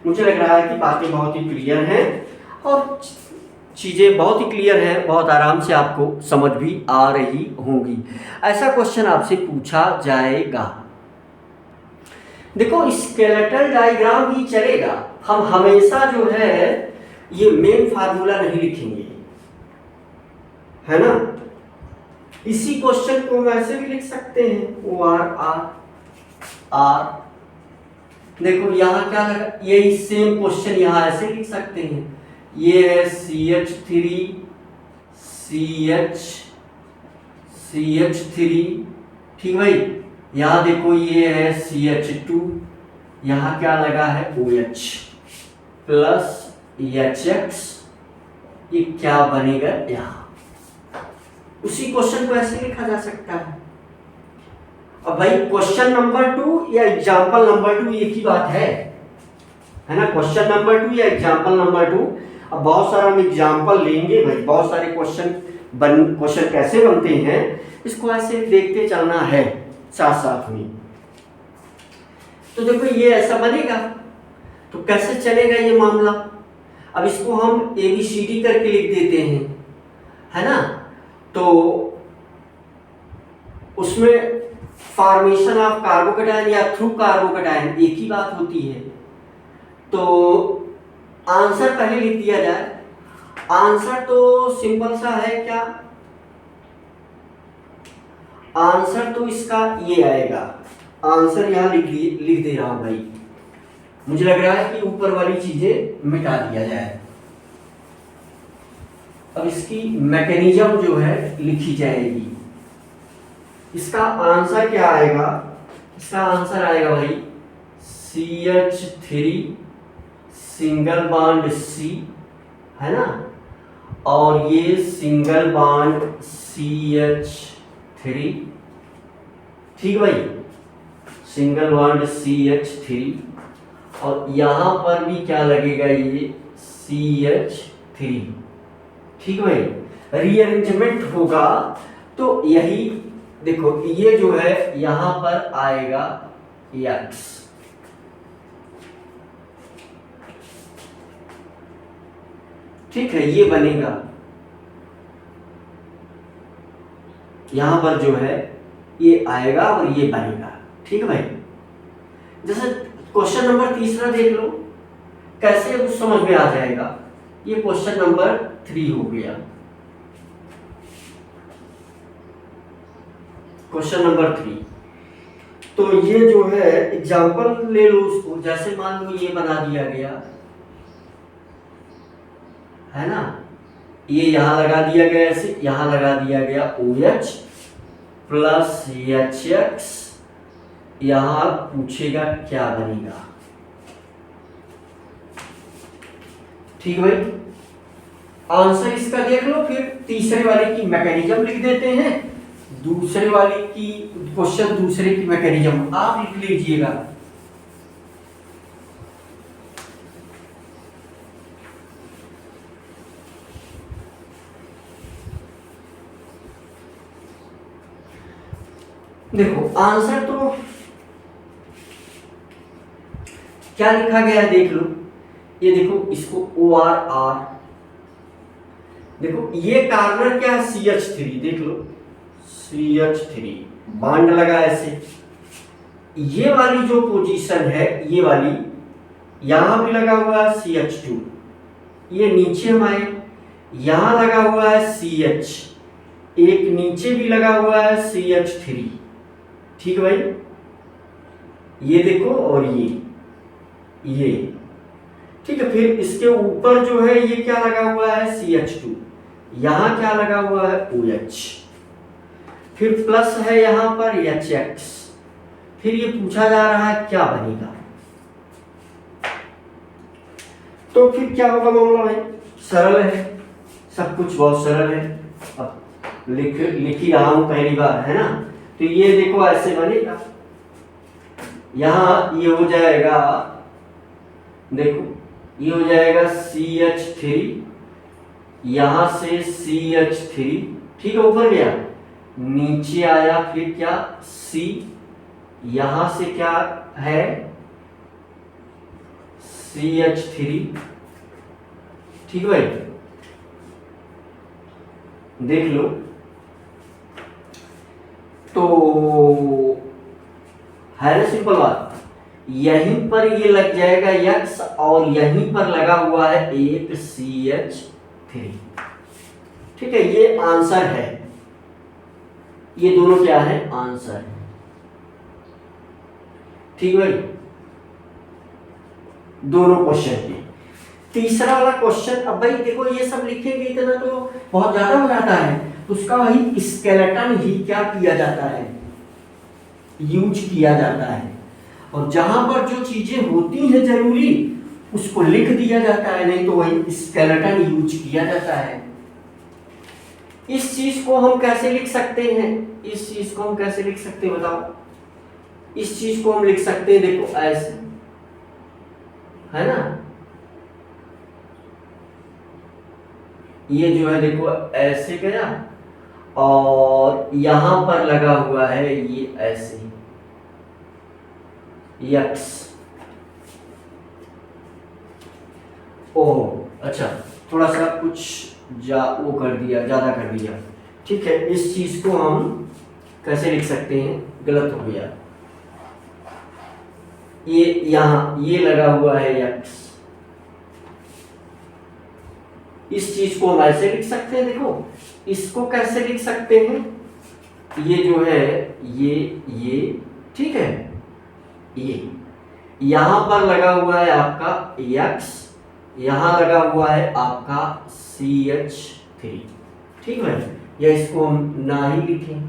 मुझे लग रहा है कि बातें बहुत ही क्लियर हैं और चीजें बहुत ही क्लियर हैं, बहुत आराम से आपको समझ भी आ रही होंगी। ऐसा क्वेश्चन आपसे पूछा जाएगा, देखो स्केलेटल डायग्राम ही चलेगा, हम हमेशा जो है ये मेन फार्मूला नहीं लिखेंगे, है ना। इसी क्वेश्चन को हम ऐसे भी लिख सकते हैं, OR देखो यहाँ क्या लगा, यही सेम क्वेश्चन यहाँ ऐसे लिख सकते हैं, ये है CH3, ठीक भाई। यहाँ देखो ये है CH2, यहाँ क्या लगा है OH प्लस HX, ये क्या बनेगा यहाँ। उसी क्वेश्चन को ऐसे लिखा जा सकता है। अब भाई क्वेश्चन नंबर 2 या एग्जाम्पल नंबर 2 एक ही बात है ना। क्वेश्चन नंबर 2 या एग्जाम्पल नंबर 2, अब बहुत सारा हम एग्जाम्पल लेंगे भाई, बहुत सारे क्वेश्चन कैसे बनते हैं इसको ऐसे देखते चलना है साथ साथ में। तो देखो ये ऐसा बनेगा, तो कैसे चलेगा ये मामला। अब इसको हम ABCD करके लिख देते हैं, है ना। तो उसमें फॉर्मेशन ऑफ कार्बोकेटायन या थ्रू कार्बोकेटायन एक ही बात होती है। तो आंसर पहले लिख दिया जाए। आंसर तो सिंपल सा है, क्या आंसर तो इसका ये आएगा। आंसर यहाँ लिख दे रहा हूं भाई, मुझे लग रहा है कि ऊपर वाली चीजें मिटा दिया जाए। अब इसकी मैकेनिज्म जो है लिखी जाएगी। इसका आंसर क्या आएगा, इसका आंसर आएगा भाई CH3 सिंगल बॉन्ड C, है ना, और ये सिंगल बॉन्ड CH3, ठीक भाई, सिंगल बॉन्ड CH3, और यहां पर भी क्या लगेगा ये CH3, ठीक भाई। रीअरेंजमेंट होगा तो यही देखो, ये जो है यहां पर आएगा X, ठीक है, ये बनेगा। यहां पर जो है ये आएगा और ये बनेगा, ठीक है भाई। जैसे क्वेश्चन नंबर 3 देख लो, कैसे कुछ समझ में आ जाएगा। ये क्वेश्चन नंबर 3 हो गया। क्वेश्चन नंबर 3, तो ये जो है एग्जाम्पल ले लो उसको। जैसे मान लो ये बना दिया गया, है ना, ये यहां लगा दिया गया, ऐसे यहां लगा दिया गया OH प्लस HX, यहां पूछेगा क्या बनेगा, ठीक भाई। आंसर इसका देख लो, फिर तीसरे वाले की मैकेनिज्म लिख देते हैं, दूसरे वाले की क्वेश्चन दूसरे की मैकेनिज्म आप लिख लीजिएगा। देखो आंसर तो क्या लिखा गया है देख लो, ये देखो इसको OR, देखो ये कार्बन क्या है CH3, देख लो CH3 बॉन्ड लगा ऐसे। ये वाली जो पोजीशन है, ये वाली यहां भी लगा हुआ है CH2, ये नीचे हम आए, यहां लगा हुआ है CH, एक नीचे भी लगा हुआ है CH3, ठीक भाई। ये देखो और ये ठीक है। फिर इसके ऊपर जो है ये क्या लगा हुआ है CH2, यहां क्या लगा हुआ है OH, फिर प्लस है यहां पर HX। फिर ये पूछा जा रहा है क्या बनेगा, तो फिर क्या होगा मामला भाई, सरल है, सब कुछ बहुत सरल है। अब लिख ही रहा हूं पहली बार, है ना। तो ये देखो ऐसे बनेगा, यहाँ ये हो जाएगा, देखो ये हो जाएगा CH3, यहां से CH3, ठीक है, ऊपर गया, नीचे आया, फिर क्या C, यहां से क्या है CH3, ठीक भाई, देख लो। तो है ना सिंपल बात, यहीं पर ये लग जाएगा X और यहीं पर लगा हुआ है एक CH3, ठीक है, ये आंसर है, ये दोनों क्या है, आंसर है, ठीक भाई, दोनों क्वेश्चन के। तीसरा वाला क्वेश्चन, अब भाई देखो ये सब लिखेंगे इतना तो बहुत ज्यादा हो जाता है, तो उसका वही स्केलेटन ही क्या किया जाता है, यूज किया जाता है, और जहां पर जो चीजें होती हैं जरूरी उसको लिख दिया जाता है, नहीं तो वही स्केलेटन यूज किया जाता है। इस चीज को हम कैसे लिख सकते हैं, इस चीज को हम कैसे लिख सकते हैं बताओ। इस चीज को हम लिख सकते हैं, देखो ऐसे, है ना, ये जो है देखो ऐसे गया और यहां पर लगा हुआ है ये ऐसे यक्स। ओह अच्छा, थोड़ा सा कुछ वो कर दिया, ज्यादा कर दिया, ठीक है। इस चीज को हम कैसे लिख सकते हैं, गलत हो गया, ये यहां ये लगा हुआ है यक्स, इस चीज को हम ऐसे लिख सकते हैं, देखो इसको कैसे लिख सकते हैं, ये जो है ये ठीक है, ये यहां पर लगा हुआ है आपका x, यहां लगा हुआ है आपका CH3, ठीक है, या इसको हम ना ही लिखें,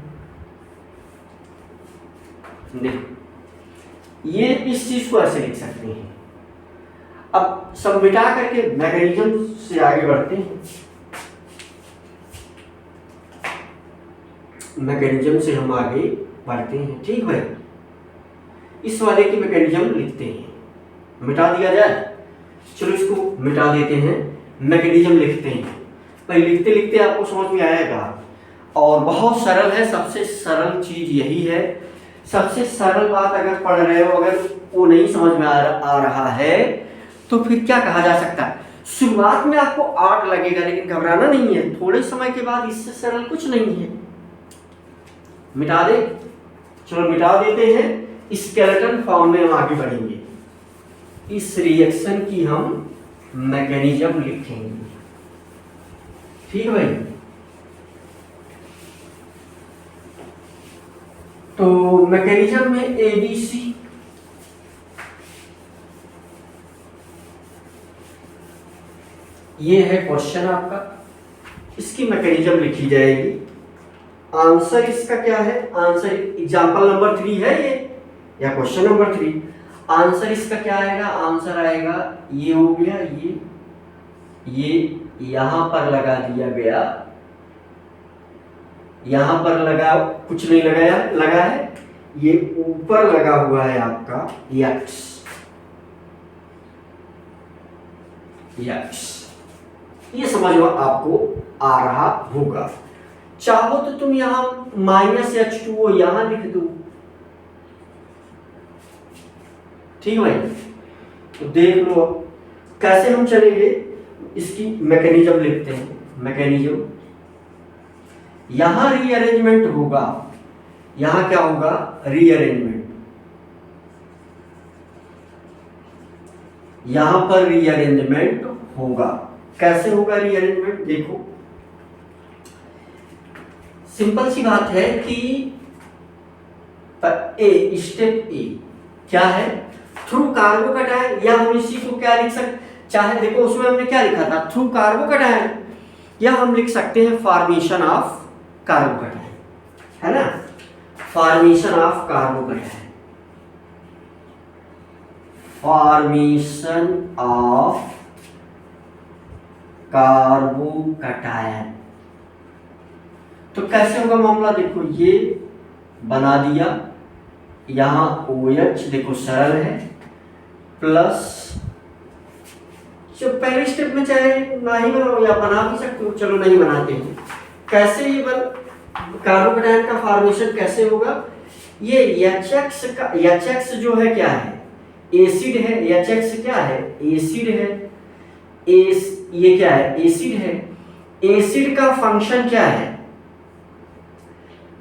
देखो ये इस चीज को ऐसे लिख सकते हैं। अब सब मिटा करके मैकेनिज्म से आगे बढ़ते हैं, मैकेनिज्म से हम आगे बढ़ते हैं, ठीक भाई। इस वाले की मैकेनिज्म लिखते हैं, मिटा दिया जाए, चलो इसको मिटा देते हैं, मैकेनिज्म लिखते हैं। भाई लिखते लिखते आपको समझ में आएगा, और बहुत सरल है, सबसे सरल चीज यही है। सबसे सरल बात अगर पढ़ रहे हो, अगर वो नहीं समझ में आ रहा है तो फिर क्या कहा जा सकता है। शुरुआत में आपको आर्ट लगेगा, लेकिन घबराना नहीं है, थोड़े समय के बाद इससे सरल कुछ नहीं है। मिटा दे, चलो मिटा देते हैं, स्केलेटन फॉर्म में हम आगे बढ़ेंगे। इस रिएक्शन की हम मैकेनिज्म लिखेंगे, ठीक है भाई। तो मैकेनिज्म में ABC, ये है क्वेश्चन आपका, इसकी मैकेनिज्म लिखी जाएगी। आंसर इसका क्या है, आंसर एग्जांपल नंबर 3 है ये, या क्वेश्चन नंबर 3। आंसर इसका क्या आएगा, आंसर आएगा ये हो गया, ये यहां पर लगा दिया गया, यहां पर लगा, कुछ नहीं लगाया, लगा है ये ऊपर लगा हुआ है आपका यक्स, ये समझ में आपको आ रहा होगा। चाहो तो तुम यहां -H2O यहां लिख दो, ठीक है भाई। तो देख लो कैसे हम चलेंगे, इसकी मैकेनिज्म लिखते हैं। मैकेनिज्म, यहां रीअरेंजमेंट होगा, यहां क्या होगा, रीअरेंजमेंट, यहां पर रीअरेंजमेंट होगा। कैसे होगा रीअरेंजमेंट, देखो सिंपल सी बात है कि स्टेप ए क्या है, थ्रू कार्बोकैटायन, या हम इसी को क्या लिख सकते, चाहे देखो उसमें हमने क्या लिखा था, थ्रू कार्बोकैटायन, या हम लिख सकते हैं फॉर्मेशन ऑफ कार्बोकैटायन, है ना, formation of carbocation, formation of carbocation, तो कैसे होगा मामला, देखो ये बना दिया, यहाँ OH देखो सरल है, प्लस जो पहले स्टेप में चाहे ना ही बनाओ या बना भी सकते हो, चलो नहीं बनाते हैं। कैसे ये कार्बोकेटायन का फॉर्मेशन कैसे होगा, ये HX जो है क्या है, एसिड है। HX क्या है, एसिड है। ये क्या है, एसिड है। एसिड का फंक्शन क्या है,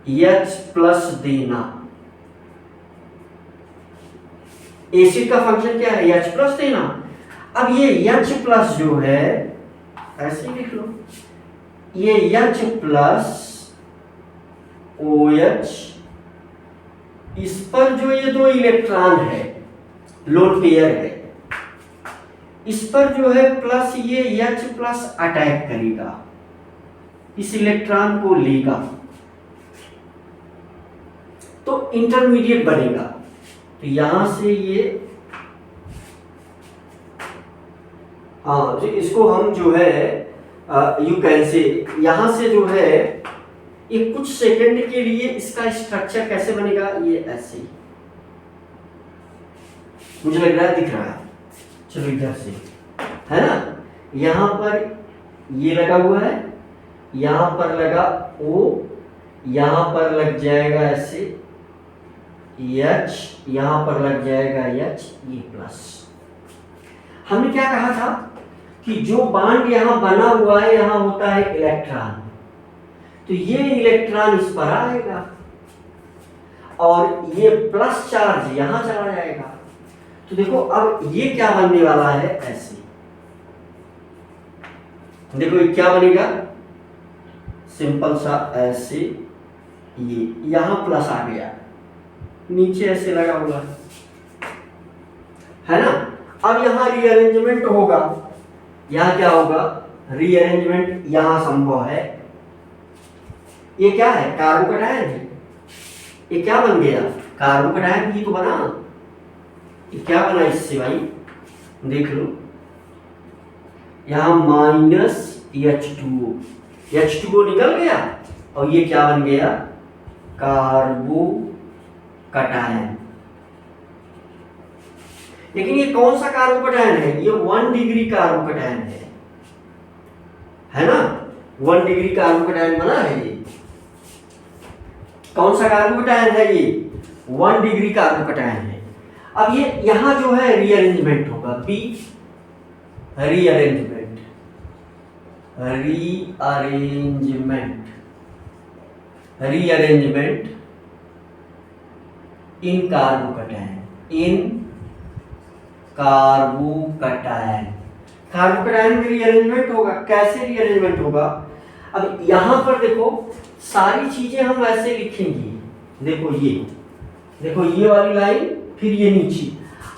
H प्लस देना। एसिड का फंक्शन क्या है, H प्लस देना। अब ये H प्लस जो है, ऐसे ही लिख लो, ये H प्लस OH, इस पर जो ये 2 इलेक्ट्रॉन है, लोन पेयर है, इस पर जो है प्लस ये H प्लस अटैक करेगा, इस इलेक्ट्रॉन को लेगा, तो इंटरमीडिएट बनेगा। तो यहां से ये तो इसको हम जो है यू कैन से, यहां से जो है ये कुछ सेकंड के लिए इसका स्ट्रक्चर कैसे बनेगा, ये ऐसे, मुझे लग रहा है दिख रहा है, चलो इधर से, है ना, यहां पर ये लगा हुआ है, यहां पर लगा O, यहां पर लग जाएगा ऐसे H, यहां पर लग जाएगा H, ये प्लस। हमने क्या कहा था कि जो बांड यहां बना हुआ है, यहां होता है इलेक्ट्रॉन, तो ये इलेक्ट्रॉन इस पर आएगा और ये प्लस चार्ज यहां चला जाएगा। तो देखो अब ये क्या बनने वाला है, ऐसे देखो ये क्या बनेगा, सिंपल सा ऐसे, ये यहां प्लस आ गया, नीचे ऐसे लगा हुआ है ना। अब यहां रीअरेंजमेंट होगा, यहां क्या होगा, रीअरेंजमेंट यहां संभव है। ये क्या है, कार्बोकेटायन है, ये क्या बन गया, कार्बोकेटायन ही तो बना। ये क्या बना इससे भाई, देख लो, यहां माइनस H2O, H2O निकल गया और ये क्या बन गया, कार्बोकेटायन। लेकिन ये कौन सा कार्बोकेटायन है, ये 1 डिग्री कार्बोकेटायन है ना, 1 डिग्री कार्बोकेटायन बना है। ये कौन सा कार्बोकेटायन है, ये 1 डिग्री कार्बोकेटायन है। अब ये यहां जो है रीअरेंजमेंट होगा, बी रीअरेंजमेंट, रीअरेंजमेंट इन कार्बोकेटायन, इन कार्बोकेटायन, कार्बोकेटायन में रीअरेंजमेंट होगा। कैसे रीअरेंजमेंट होगा, अब यहां पर देखो सारी चीजें हम ऐसे लिखेंगे, देखो ये वाली लाइन, फिर ये नीचे।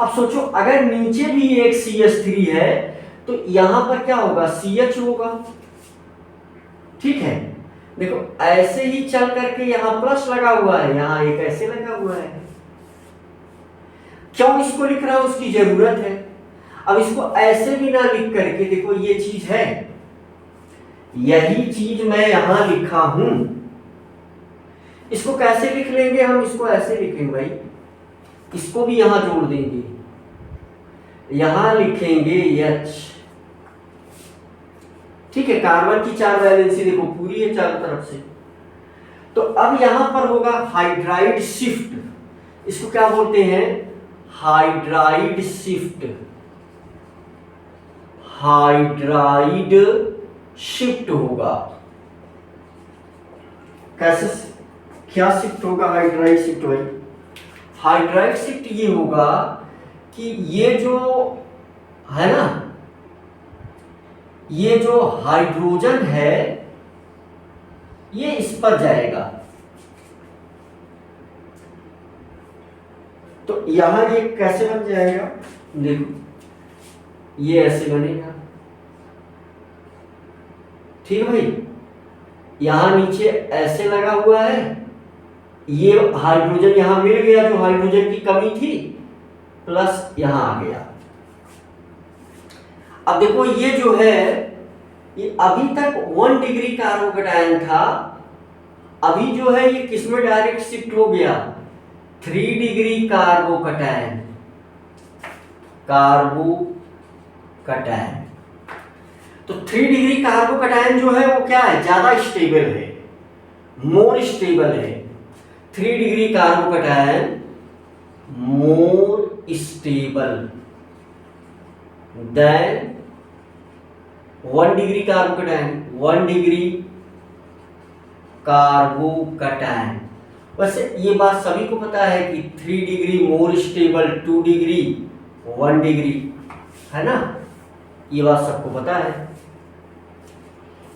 अब सोचो अगर नीचे भी एक CH3 है तो यहां पर क्या होगा, CH होगा, ठीक है। देखो ऐसे ही चल करके यहां प्लस लगा हुआ है, यहां एक ऐसे लगा हुआ है, क्यों इसको लिख रहा हूं, उसकी जरूरत है। अब इसको ऐसे भी ना लिख करके, देखो ये चीज है, यही चीज मैं यहां लिखा हूं, इसको कैसे लिख लेंगे हम, इसको ऐसे लिखेंगे भाई, इसको भी यहां जोड़ देंगे, यहां लिखेंगे H, ठीक है। कार्बन की 4 वैलेंसी देखो पूरी है चारों तरफ से। तो अब यहां पर होगा हाइड्राइड शिफ्ट, इसको क्या बोलते हैं, हाइड्राइड शिफ्ट, हाइड्राइड शिफ्ट होगा। कैसे, क्या शिफ्ट होगा, हाइड्राइड शिफ्ट भाई, हाइड्राइड शिफ्ट ये होगा कि ये जो है ना, ये जो हाइड्रोजन है ये इस पर जाएगा, तो यहां ये कैसे बन जाएगा, देखो ये ऐसे बनेगा, ठीक है भाई। यहां नीचे ऐसे लगा हुआ है, ये हाइड्रोजन यहां मिल गया, जो हाइड्रोजन की कमी थी, प्लस यहां आ गया। अब देखो ये जो है, ये अभी तक 1 डिग्री कार्बोकेटायन था, अभी जो है ये किस में डायरेक्ट शिफ्ट हो गया, 3 डिग्री कार्बोकैटायन, कार्बोकैटायन। तो 3 डिग्री कार्बोकैटायन जो है वो क्या है, ज्यादा स्टेबल है, मोर स्टेबल है। 3 degree carbocation more stable then 1 degree carbocation, 1 degree carbocation. वैसे ये बात सभी को पता है कि 3 degree more stable, 2 degree, 1 degree, है ना, ये बात सबको पता है।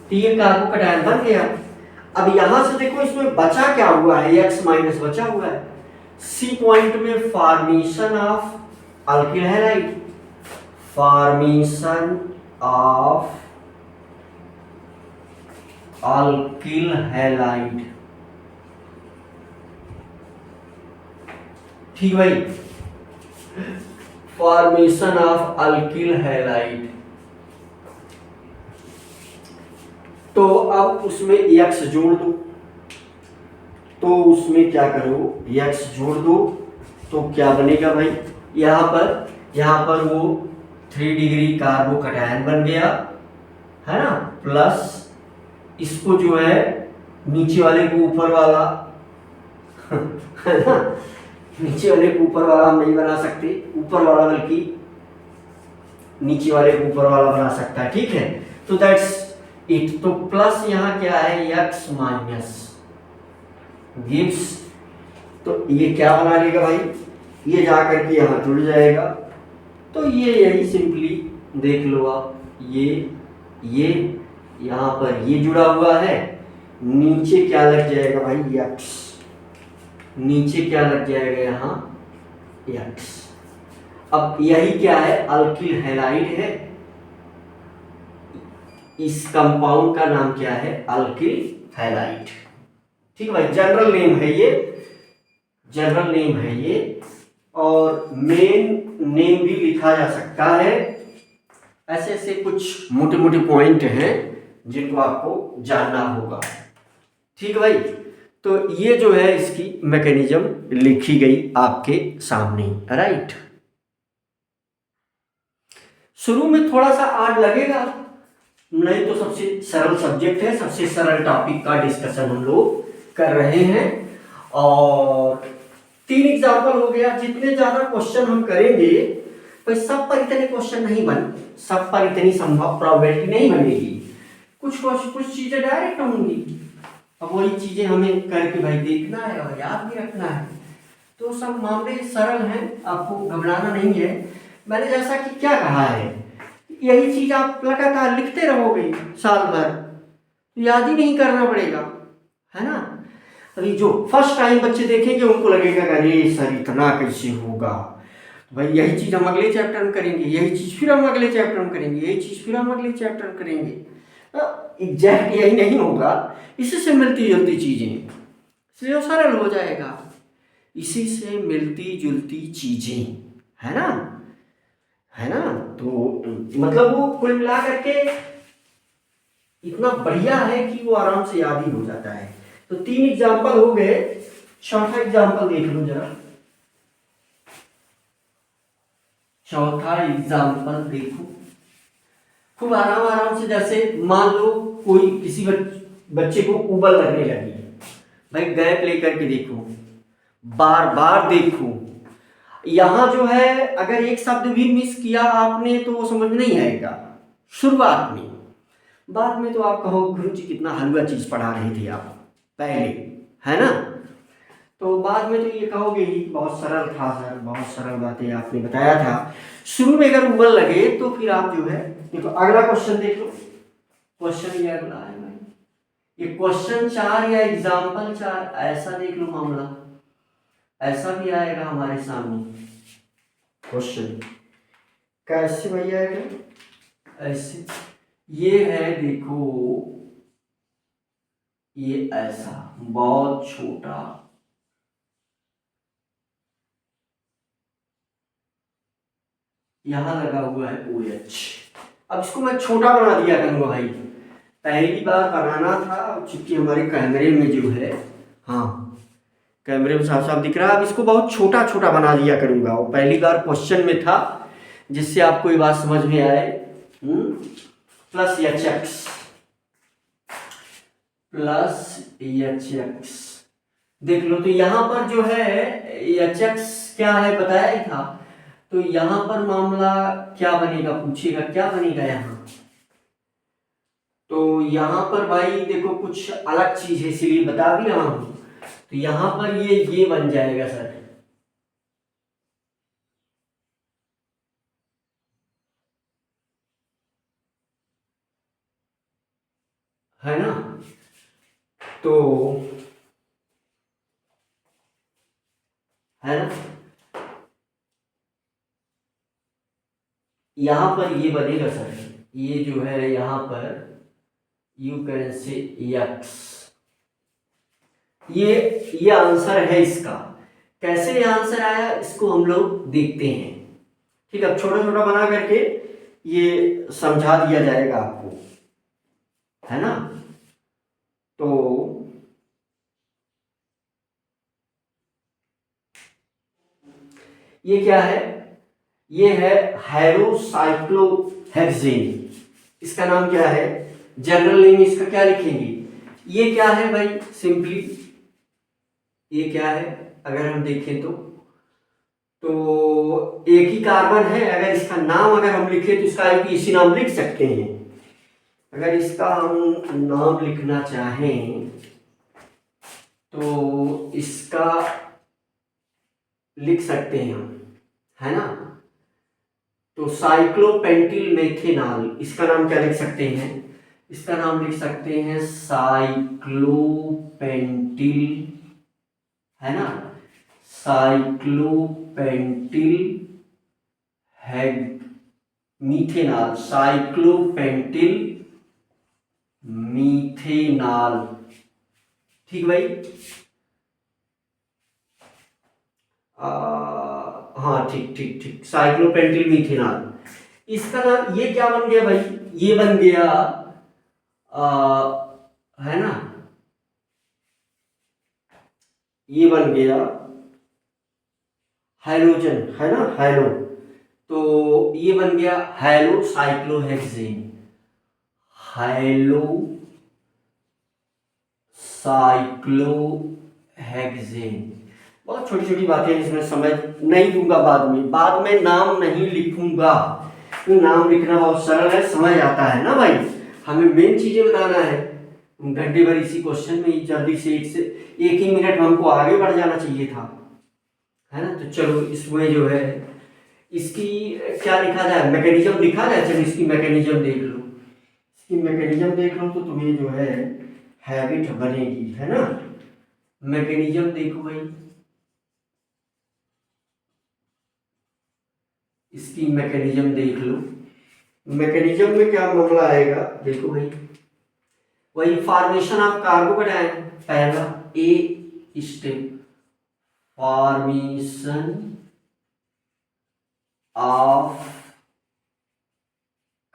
तो ये कार्बोकैटायन बन गया। अब यहां से देखो इसमें बचा क्या हुआ है, X माइनस बचा हुआ है। सी पॉइंट में formation of alkyl halide, formation of alkyl halide, ठीक भाई, फॉर्मेशन ऑफ अल्किल हैलाइड। तो अब उसमें X जोड़ दो, तो उसमें क्या करो, X जोड़ दो, तो क्या बनेगा भाई, यहाँ पर वो 3 डिग्री कार्बोकैटायन बन गया, है ना, प्लस इसको जो है नीचे वाले को ऊपर वाला है ना, नीचे वाले को ऊपर वाला हम नहीं बना सकते, ऊपर वाला बल्कि नीचे वाले को ऊपर वाला बना सकता है, ठीक है। तो दैट्स इट। तो प्लस यहाँ क्या है, X माइनस गिव्स, तो ये क्या बना लेगा भाई, ये जाकर के यहाँ जुड़ जाएगा। तो ये यही सिंपली देख लो आप, ये यहाँ पर ये जुड़ा हुआ है, नीचे क्या लग जाएगा भाई, X, नीचे क्या लग जाएगा यहाँ X। अब यही क्या है, अल्किल हैलाइड है, इस कंपाउंड का नाम क्या है, अल्किल हैलाइड, ठीक भाई, जनरल नेम है ये, जनरल नेम है ये, और मेन नेम भी लिखा जा सकता है। ऐसे ऐसे कुछ मोटे मोटे पॉइंट हैं जिनको आपको जानना होगा, ठीक भाई। तो ये जो है इसकी मैकेनिज्म लिखी गई आपके सामने, राइट। शुरू में थोड़ा सा आड लगेगा, नहीं तो सबसे सरल सब्जेक्ट है, सबसे सरल टॉपिक का डिस्कशन हम लोग कर रहे हैं। और 3 एग्जाम्पल हो गया, जितने ज्यादा क्वेश्चन हम करेंगे तो सब पर इतने क्वेश्चन नहीं बन, सब पर इतनी संभव प्रोबेबिलिटी नहीं बनेगी, कुछ चीजें डायरेक्ट होंगी। अब वही चीजें हमें करके भाई देखना है और याद भी रखना है। तो सब मामले सरल हैं, आपको घबराना नहीं है। मैंने जैसा कि क्या कहा है, यही चीज आप लगातार लिखते रहोगे साल भर, याद ही नहीं करना पड़ेगा, है ना। अभी जो फर्स्ट टाइम बच्चे देखेंगे उनको लगेगा अरे सर इतना कैसे होगा, तो भाई यही चीज हम अगले चैप्टर में करेंगे, यही चीज फिर हम अगले चैप्टर में करेंगे, यही चीज फिर हम अगले चैप्टर में करेंगे। एग्जैक्ट यही नहीं होगा, इसी से मिलती जुलती चीजें, इसलिए सरल हो जाएगा, इसी से मिलती जुलती चीजें, है ना, है ना। तो मतलब वो कुल मिला करके इतना बढ़िया है कि वो आराम से याद ही हो जाता है। तो 3 एग्जाम्पल हो गए, चौथा एग्जाम्पल देख लो जरा, चौथा एग्जाम्पल देखो, खूब आराम आराम से। जैसे मान लो कोई किसी बच्चे को उबल लगने लगी, भाई गैप लेकर के देखो, बार बार देखो। यहां जो है अगर एक शब्द भी मिस किया आपने तो वो समझ नहीं आएगा शुरुआत में, बाद में तो आप कहो गुरु जी कितना हलवा चीज पढ़ा रहे थे आप पहले, है ना। तो बाद में तो ये कहोगे ही बहुत सरल था सर, बहुत सरल बातें आपने बताया था। शुरू में अगर उबल लगे तो फिर आप जो है देखो, अगला क्वेश्चन देख लो, क्वेश्चन ये अगला है भाई, ये क्वेश्चन 4 या एग्जाम्पल 4, ऐसा देख लो मामला, ऐसा भी आएगा हमारे सामने क्वेश्चन। कैसे भैया आएगा, ऐसे, ये है देखो, ये ऐसा बहुत छोटा, यहां लगा हुआ है OH। अब इसको मैं छोटा बना दिया करूंगा भाई, पहली बार बनाना था चूंकि हमारे कैमरे में जो है, हाँ कैमरे में साफ साफ दिख रहा है। अब इसको बहुत छोटा छोटा बना दिया करूंगा, वो पहली बार क्वेश्चन में था, जिससे आपको ये बात समझ में आए। Plus H x plus H x, देख लो तो यहाँ पर जो है एच एक्स क्या है बताया ही था, तो यहाँ पर मामला क्या बनेगा, पूछेगा क्या बनेगा यहाँ। तो यहाँ पर भाई देखो कुछ अलग चीज है इसीलिए बता भी रहा हूं, तो यहाँ पर ये बन जाएगा सर, है ना। तो है ना, यहाँ पर ये बनेगा सर, ये जो है यहाँ पर यू कैन से एक्स, ये आंसर है इसका। कैसे ये आंसर आया इसको हम लोग देखते हैं, ठीक है। अब छोटा छोटा बना करके ये समझा दिया जाएगा आपको, है ना। तो ये क्या है, ये है हेरोसाइक्लोहेक्सेन, इसका नाम क्या है, जनरल नेम इसका क्या लिखेंगे। ये क्या है भाई, सिंपली ये क्या है, अगर हम देखें तो एक ही कार्बन है, अगर इसका नाम अगर हम लिखें तो इसका आईपीएसी नाम लिख सकते हैं। अगर इसका हम नाम लिखना चाहें तो इसका लिख सकते हैं हम, है ना। तो साइक्लोपेंटिल मेथेनॉल, इसका नाम क्या लिख सकते हैं, इसका नाम लिख सकते हैं साइक्लोपेंटिल, है ना, साइक्लोपेंटिल मीथेनॉल, साइक्लोपेंटिल मीथेनॉल, ठीक भाई। हाँ ठीक ठीक ठीक, साइक्लोपेंटिल मीथेनॉल, इसका नाम ये क्या बन गया भाई, ये बन गया है ना, ये बन गया हाइड्रोजन, है ना, हाइड्रो, तो ये बन गया हाइलो साइक्लोहेक्सेन, हाइलो साइक्लोहेक्सेन। बहुत छोटी छोटी बातें इसमें समझ नहीं दूंगा, बाद में नाम नहीं लिखूंगा, तो नाम लिखना बहुत सरल है, समझ आता है ना भाई, हमें मेन चीजें बताना है। घंटे भर इसी क्वेश्चन में जल्दी से एक ही मिनट हमको आगे बढ़ जाना चाहिए था, है ना। तो चलो इसमें जो है इसकी क्या लिखा जाए, मैकेनिज्म लिखा जाए, चलो इसकी मैकेनिज्म देख लो, इसकी मैकेनिज्म देख लो तो तुम्हें जो है हैबिट बनेगी, है ना। मैकेनिज्म देखो भाई, इसकी मैकेनिज्म देख लो, मैकेनिज्म में क्या मामला आएगा देखो भाई, वही फॉर्मेशन ऑफ कार्बोकेटायन, पहला a step, formation of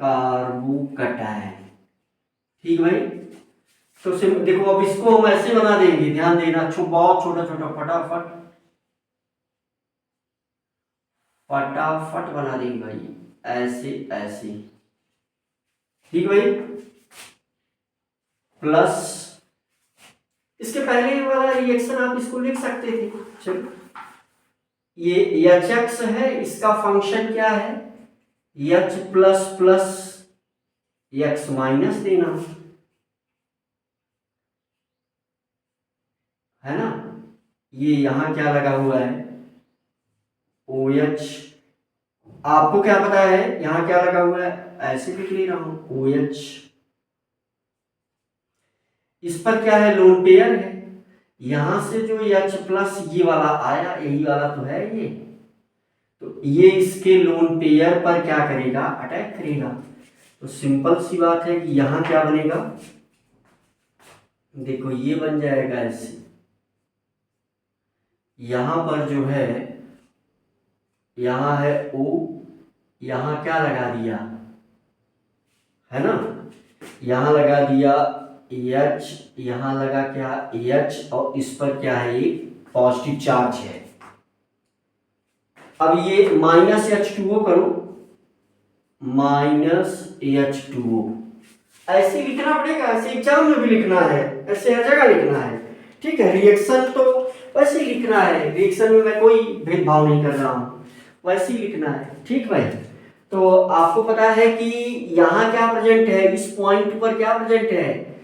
carbocation, ठीक भाई। तो देखो अब इसको हम ऐसे बना देंगे, ध्यान देना, बहुत छोटा छोटा, फटाफट फटाफट बना देंगे भाई, ऐसे ऐसे, ठीक भाई। प्लस इसके पहले वाला रिएक्शन आप इसको लिख सकते थे, चलो ये एच है, इसका फंक्शन क्या है, H plus plus x minus देना, है ना। ये यहां क्या लगा हुआ है, ओ एच, आपको क्या पता है यहां क्या लगा हुआ है, ऐसे लिख ले रहा हूं ओ एच, इस पर क्या है, लोन पेयर है, यहां से जो एच प्लस ये वाला आया, यही वाला तो है ये, तो ये इसके लोन पेयर पर क्या करेगा, अटैक करेगा। तो सिंपल सी बात है कि यहां क्या बनेगा, देखो ये बन जाएगा ऐसे, यहां पर जो है, यहां है O, यहां क्या लगा दिया, है ना, यहाँ लगा दिया H, यहाँ लगा क्या H, और इस पर क्या है, एक पॉजिटिव चार्ज है। अब ये -H2O करो, -H2O, ऐसे लिखना पड़ेगा, ऐसे एग्जाम में भी लिखना है, ऐसे हर जगह लिखना है। ठीक है, रिएक्शन तो वैसे ही लिखना है, रिएक्शन में मैं कोई भेदभाव नहीं कर रहा हूँ, वैसे ही लिखना है। ठीक भाई, तो आपको पता है कि यहाँ क्या प्रेजेंट है, इस पॉइंट पर क्या प्रेजेंट है,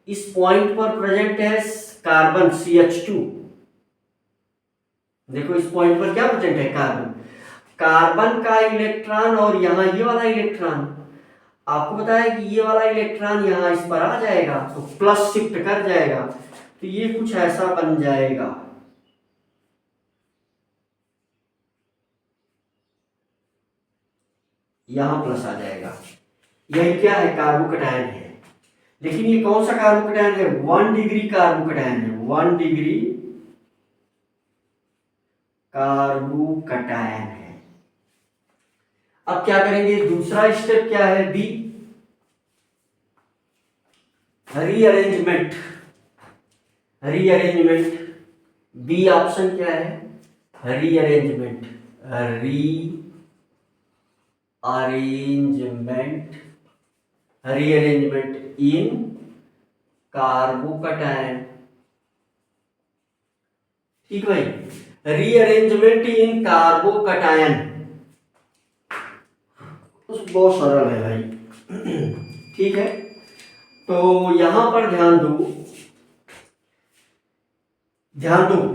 इस पॉइंट पर प्रेजेंट है कार्बन CH2। देखो इस पॉइंट पर क्या प्रेजेंट है, कार्बन, कार्बन का इलेक्ट्रॉन, और यहाँ ये वाला इलेक्ट्रॉन, आपको पता है कि ये वाला इलेक्ट्रॉन यहाँ इस पर आ जाएगा तो प्लस शिफ्ट कर जाएगा, तो ये कुछ ऐसा बन जाएगा। यहां प्लस आ जाएगा, यही क्या है, कार्बोकैटायन है। लेकिन ये कौन सा कार्बोकैटायन है, 1 डिग्री कार्बोकैटायन है, 1 डिग्री कार्बोकैटायन है। अब क्या करेंगे, दूसरा स्टेप क्या है, B, rearrangement. Rearrangement, B option क्या है, रीअरेंजमेंट, रीअरेंजमेंट इन कार्बोकैटायन। ठीक भाई, रीअरेंजमेंट इन कार्बोकैटायन, बहुत सरल है भाई। ठीक है, तो यहां पर ध्यान दो,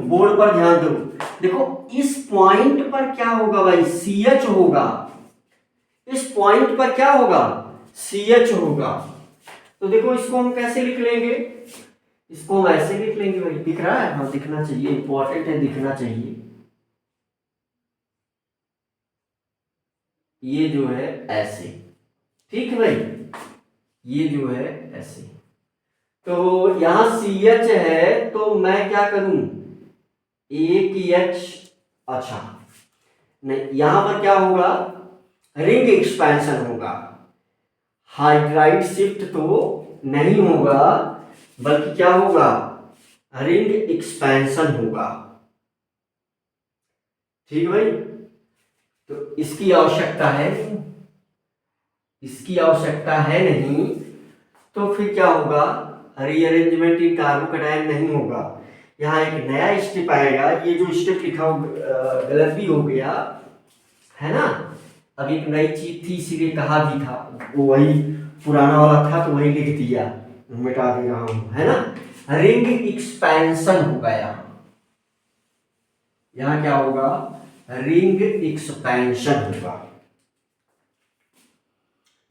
बोर्ड पर ध्यान दो। देखो इस पॉइंट पर क्या होगा भाई, CH होगा, इस पॉइंट पर क्या होगा, CH होगा। तो देखो इसको हम कैसे लिख लेंगे, इसको हम ऐसे लिख लेंगे भाई, दिख रहा है, हाँ दिखना चाहिए, इंपॉर्टेंट है, दिखना चाहिए। ये जो है ऐसे, ठीक है भाई, ये जो है ऐसे। तो यहां CH है, तो मैं क्या करूं, एक H, अच्छा नहीं, यहां पर क्या होगा, रिंग एक्सपेंशन होगा, हाइड्राइड शिफ्ट तो नहीं होगा, बल्कि क्या होगा, रिंग एक्सपेंशन होगा। ठीक भाई, तो इसकी आवश्यकता है, इसकी आवश्यकता है नहीं, तो फिर क्या होगा, रीअरेंजमेंट इन कार्बोकैटायन नहीं होगा। यहाँ एक नया स्टेप आएगा, ये जो स्टेप लिखा गलत भी हो गया है ना, अब एक नई चीज थी इसीलिए कहा भी था, वो वही पुराना वाला था तो वही लिख दिया, मिटा दे रहा हूं, है ना। रिंग एक्सपेंशन होगा, यहाँ क्या होगा, रिंग एक्सपेंशन होगा,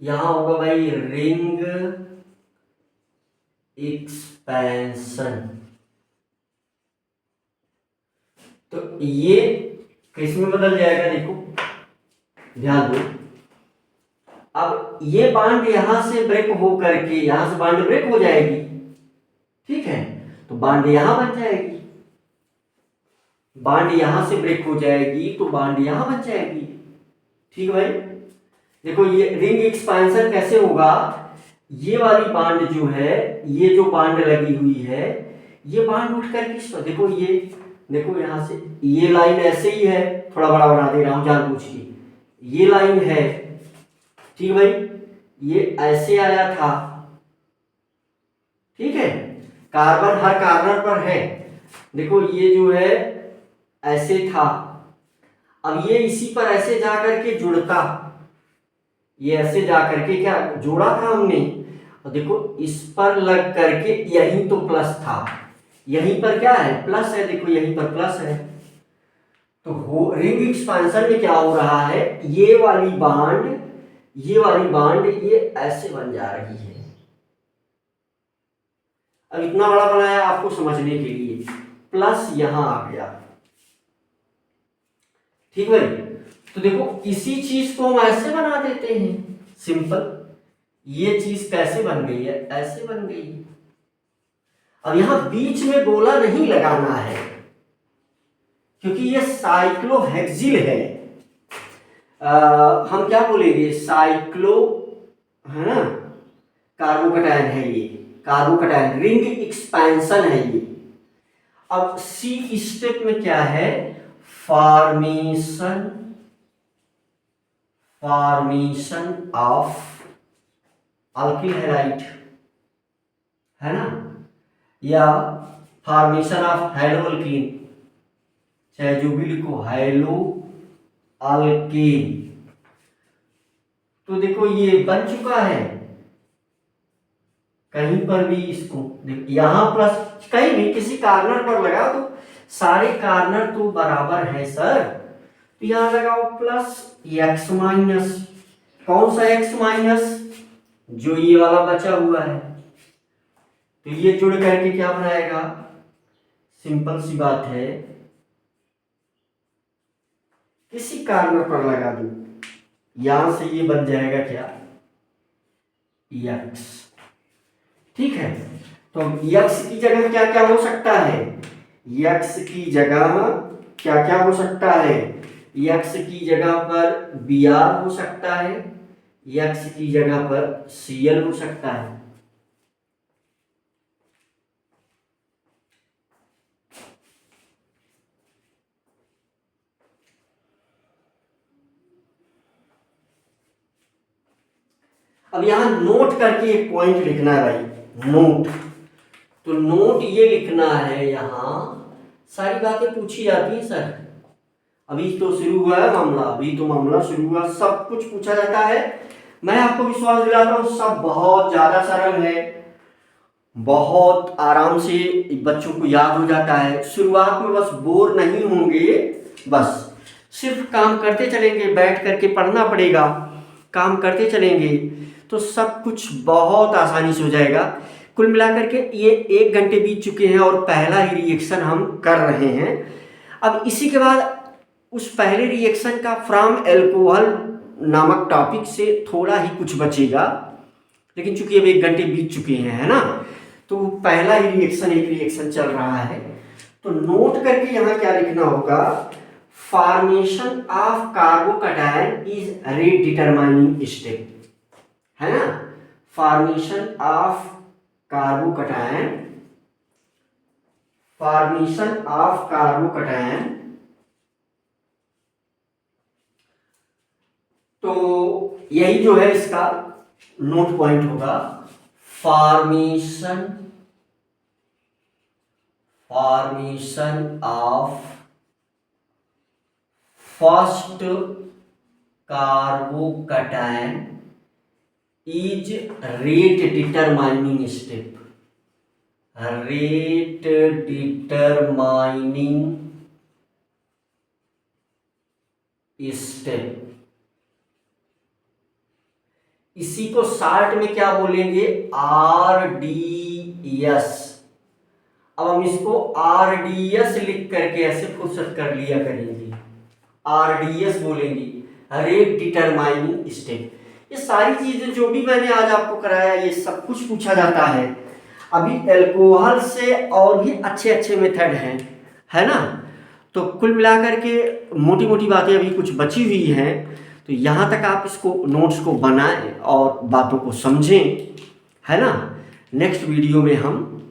यहां होगा भाई रिंग एक्सपेंशन। तो ये किस में बदल जाएगा, देखो ध्यान दो, अब ये बांड यहां से ब्रेक हो करके, यहां से बांड ब्रेक हो जाएगी, ठीक है, तो बांड यहां बन जाएगी, बांड यहां से ब्रेक हो जाएगी तो बांड यहां बन जाएगी। ठीक भाई, देखो ये रिंग एक्सपेंशन कैसे होगा, ये वाली बांड जो है, ये जो बांड लगी हुई है, ये बांड उठ करके इस पर, देखो ये, देखो यहां से ये लाइन ऐसे ही है, थोड़ा बड़ा बना दे रहा हूं जानबूझ के, ये लाइन है, ठीक भाई, ये ऐसे आया था, ठीक है, कार्बन हर कार्बन पर है, देखो ये जो है ऐसे था, अब ये इसी पर ऐसे जा करके जुड़ता, ये ऐसे जा करके क्या जोड़ा था हमने, और देखो इस पर लग करके यहीं तो प्लस था, यहीं पर क्या है, प्लस है, देखो यहीं पर प्लस है, तो हो रिंग एक्सपेंशन में क्या हो रहा है, ये वाली बांड, ये वाली बांड ये ऐसे बन जा रही है। अब इतना बड़ा बनाया आपको समझने के लिए, प्लस यहां आ गया, ठीक भाई, तो देखो इसी चीज को हम ऐसे बना देते हैं, सिंपल, ये चीज कैसे बन गई है, ऐसे बन गई है। अब यहां बीच में गोला नहीं लगाना है, क्योंकि ये साइक्लोहेक्सिल है, हम क्या बोलेंगे, साइक्लो, है ना, कार्बोकैटायन है ये, कार्बोकैटायन रिंग एक्सपेंशन है ये। अब सी स्टेप में क्या है, फॉर्मेशन ऑफ अल्किल हैलाइड, है ना, या फॉर्मेशन ऑफ हैलो अल्कीन, चाहे जो भी लिखो, हैलो अल्कीन। तो देखो ये बन चुका है, कहीं पर भी इसको यहां प्लस, कहीं भी किसी कार्नर पर लगाओ तो सारे कार्नर तो बराबर है सर, तो यहां लगाओ प्लस एक्स माइनस, कौन सा एक्स माइनस, जो ये वाला बचा हुआ है, तो ये जुड़ करके क्या बनाएगा, सिंपल सी बात है, किसी कार्नर पर लगा दो, यहां से ये बन जाएगा क्या, यक्स। ठीक है, तो यक्स की जगह क्या क्या हो सकता है, यक्स की जगह क्या क्या हो सकता है, यक्स की जगह पर बी आर हो सकता है, यक्स की जगह पर सी एल हो सकता है। अब यहां नोट करके एक पॉइंट लिखना है भाई, नोट, तो नोट ये लिखना है, यहां सारी बातें पूछी जाती है सर, अभी तो शुरू हुआ है मामला, अभी तो मामला शुरू हुआ, सब कुछ पूछा जाता है। मैं आपको विश्वास दिलाता हूं सब बहुत ज्यादा सरल है, बहुत आराम से बच्चों को याद हो जाता है, शुरुआत में बस बोर नहीं होंगे, बस सिर्फ काम करते चलेंगे, बैठ करके पढ़ना पड़ेगा, काम करते चलेंगे तो सब कुछ बहुत आसानी से हो जाएगा। कुल मिलाकर के ये 1 घंटे बीत चुके हैं और पहला ही रिएक्शन हम कर रहे हैं। अब इसी के बाद उस पहले रिएक्शन का फ्रॉम अल्कोहल नामक टॉपिक से थोड़ा ही कुछ बचेगा, लेकिन चूंकि अब 1 घंटे बीत चुके हैं, है ना, तो पहला ही रिएक्शन, एक रिएक्शन चल रहा है, तो नोट करके यहाँ क्या लिखना होगा, formation of carbocation is rate determining step, है ना, formation of carbocation, formation of carbocation, तो यही जो है इसका नोट पॉइंट होगा, formation of first carbocation is rate determining step, rate determining step, इसी को शार्ट में क्या बोलेंगे, RDS। अब हम इसको RDS लिख करके ऐसे फुर्सत कर लिया करेंगे, RDS बोलेंगे, रेट डिटरमाइनिंग स्टेप। ये सारी चीजें जो भी मैंने आज आपको कराया, ये सब कुछ पूछा जाता है। अभी अल्कोहल से और भी अच्छे अच्छे मेथड हैं, है ना, तो कुल मिलाकर के मोटी मोटी बातें अभी कुछ बची हुई हैं, तो यहाँ तक आप इसको नोट्स को बनाएं और बातों को समझें, है ना। नेक्स्ट वीडियो में हम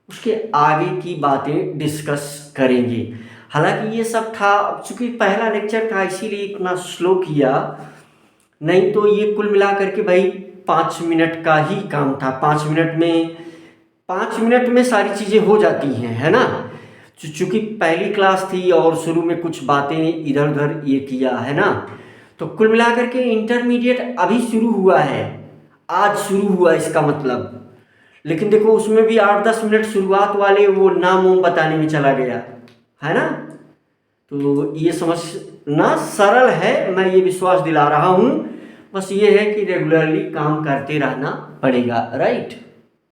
उसके आगे की बातें डिस्कस करेंगे। हालांकि ये सब था, चूँकि पहला लेक्चर था इसीलिए इतना स्लो किया, नहीं तो ये कुल मिला करके भाई 5 मिनट का ही काम था, 5 मिनट में सारी चीज़ें हो जाती हैं, है ना। चूँकि पहली क्लास थी और शुरू में कुछ बातें इधर उधर ये किया, है ना, तो कुल मिलाकर के इंटरमीडिएट अभी शुरू हुआ है, आज शुरू हुआ इसका मतलब, लेकिन देखो उसमें भी 8-10 मिनट शुरुआत वाले वो नाम वाम बताने में चला गया, है ना। तो ये समझना सरल है, मैं ये विश्वास दिला रहा हूँ, बस ये है कि रेगुलरली काम करते रहना पड़ेगा, राइट।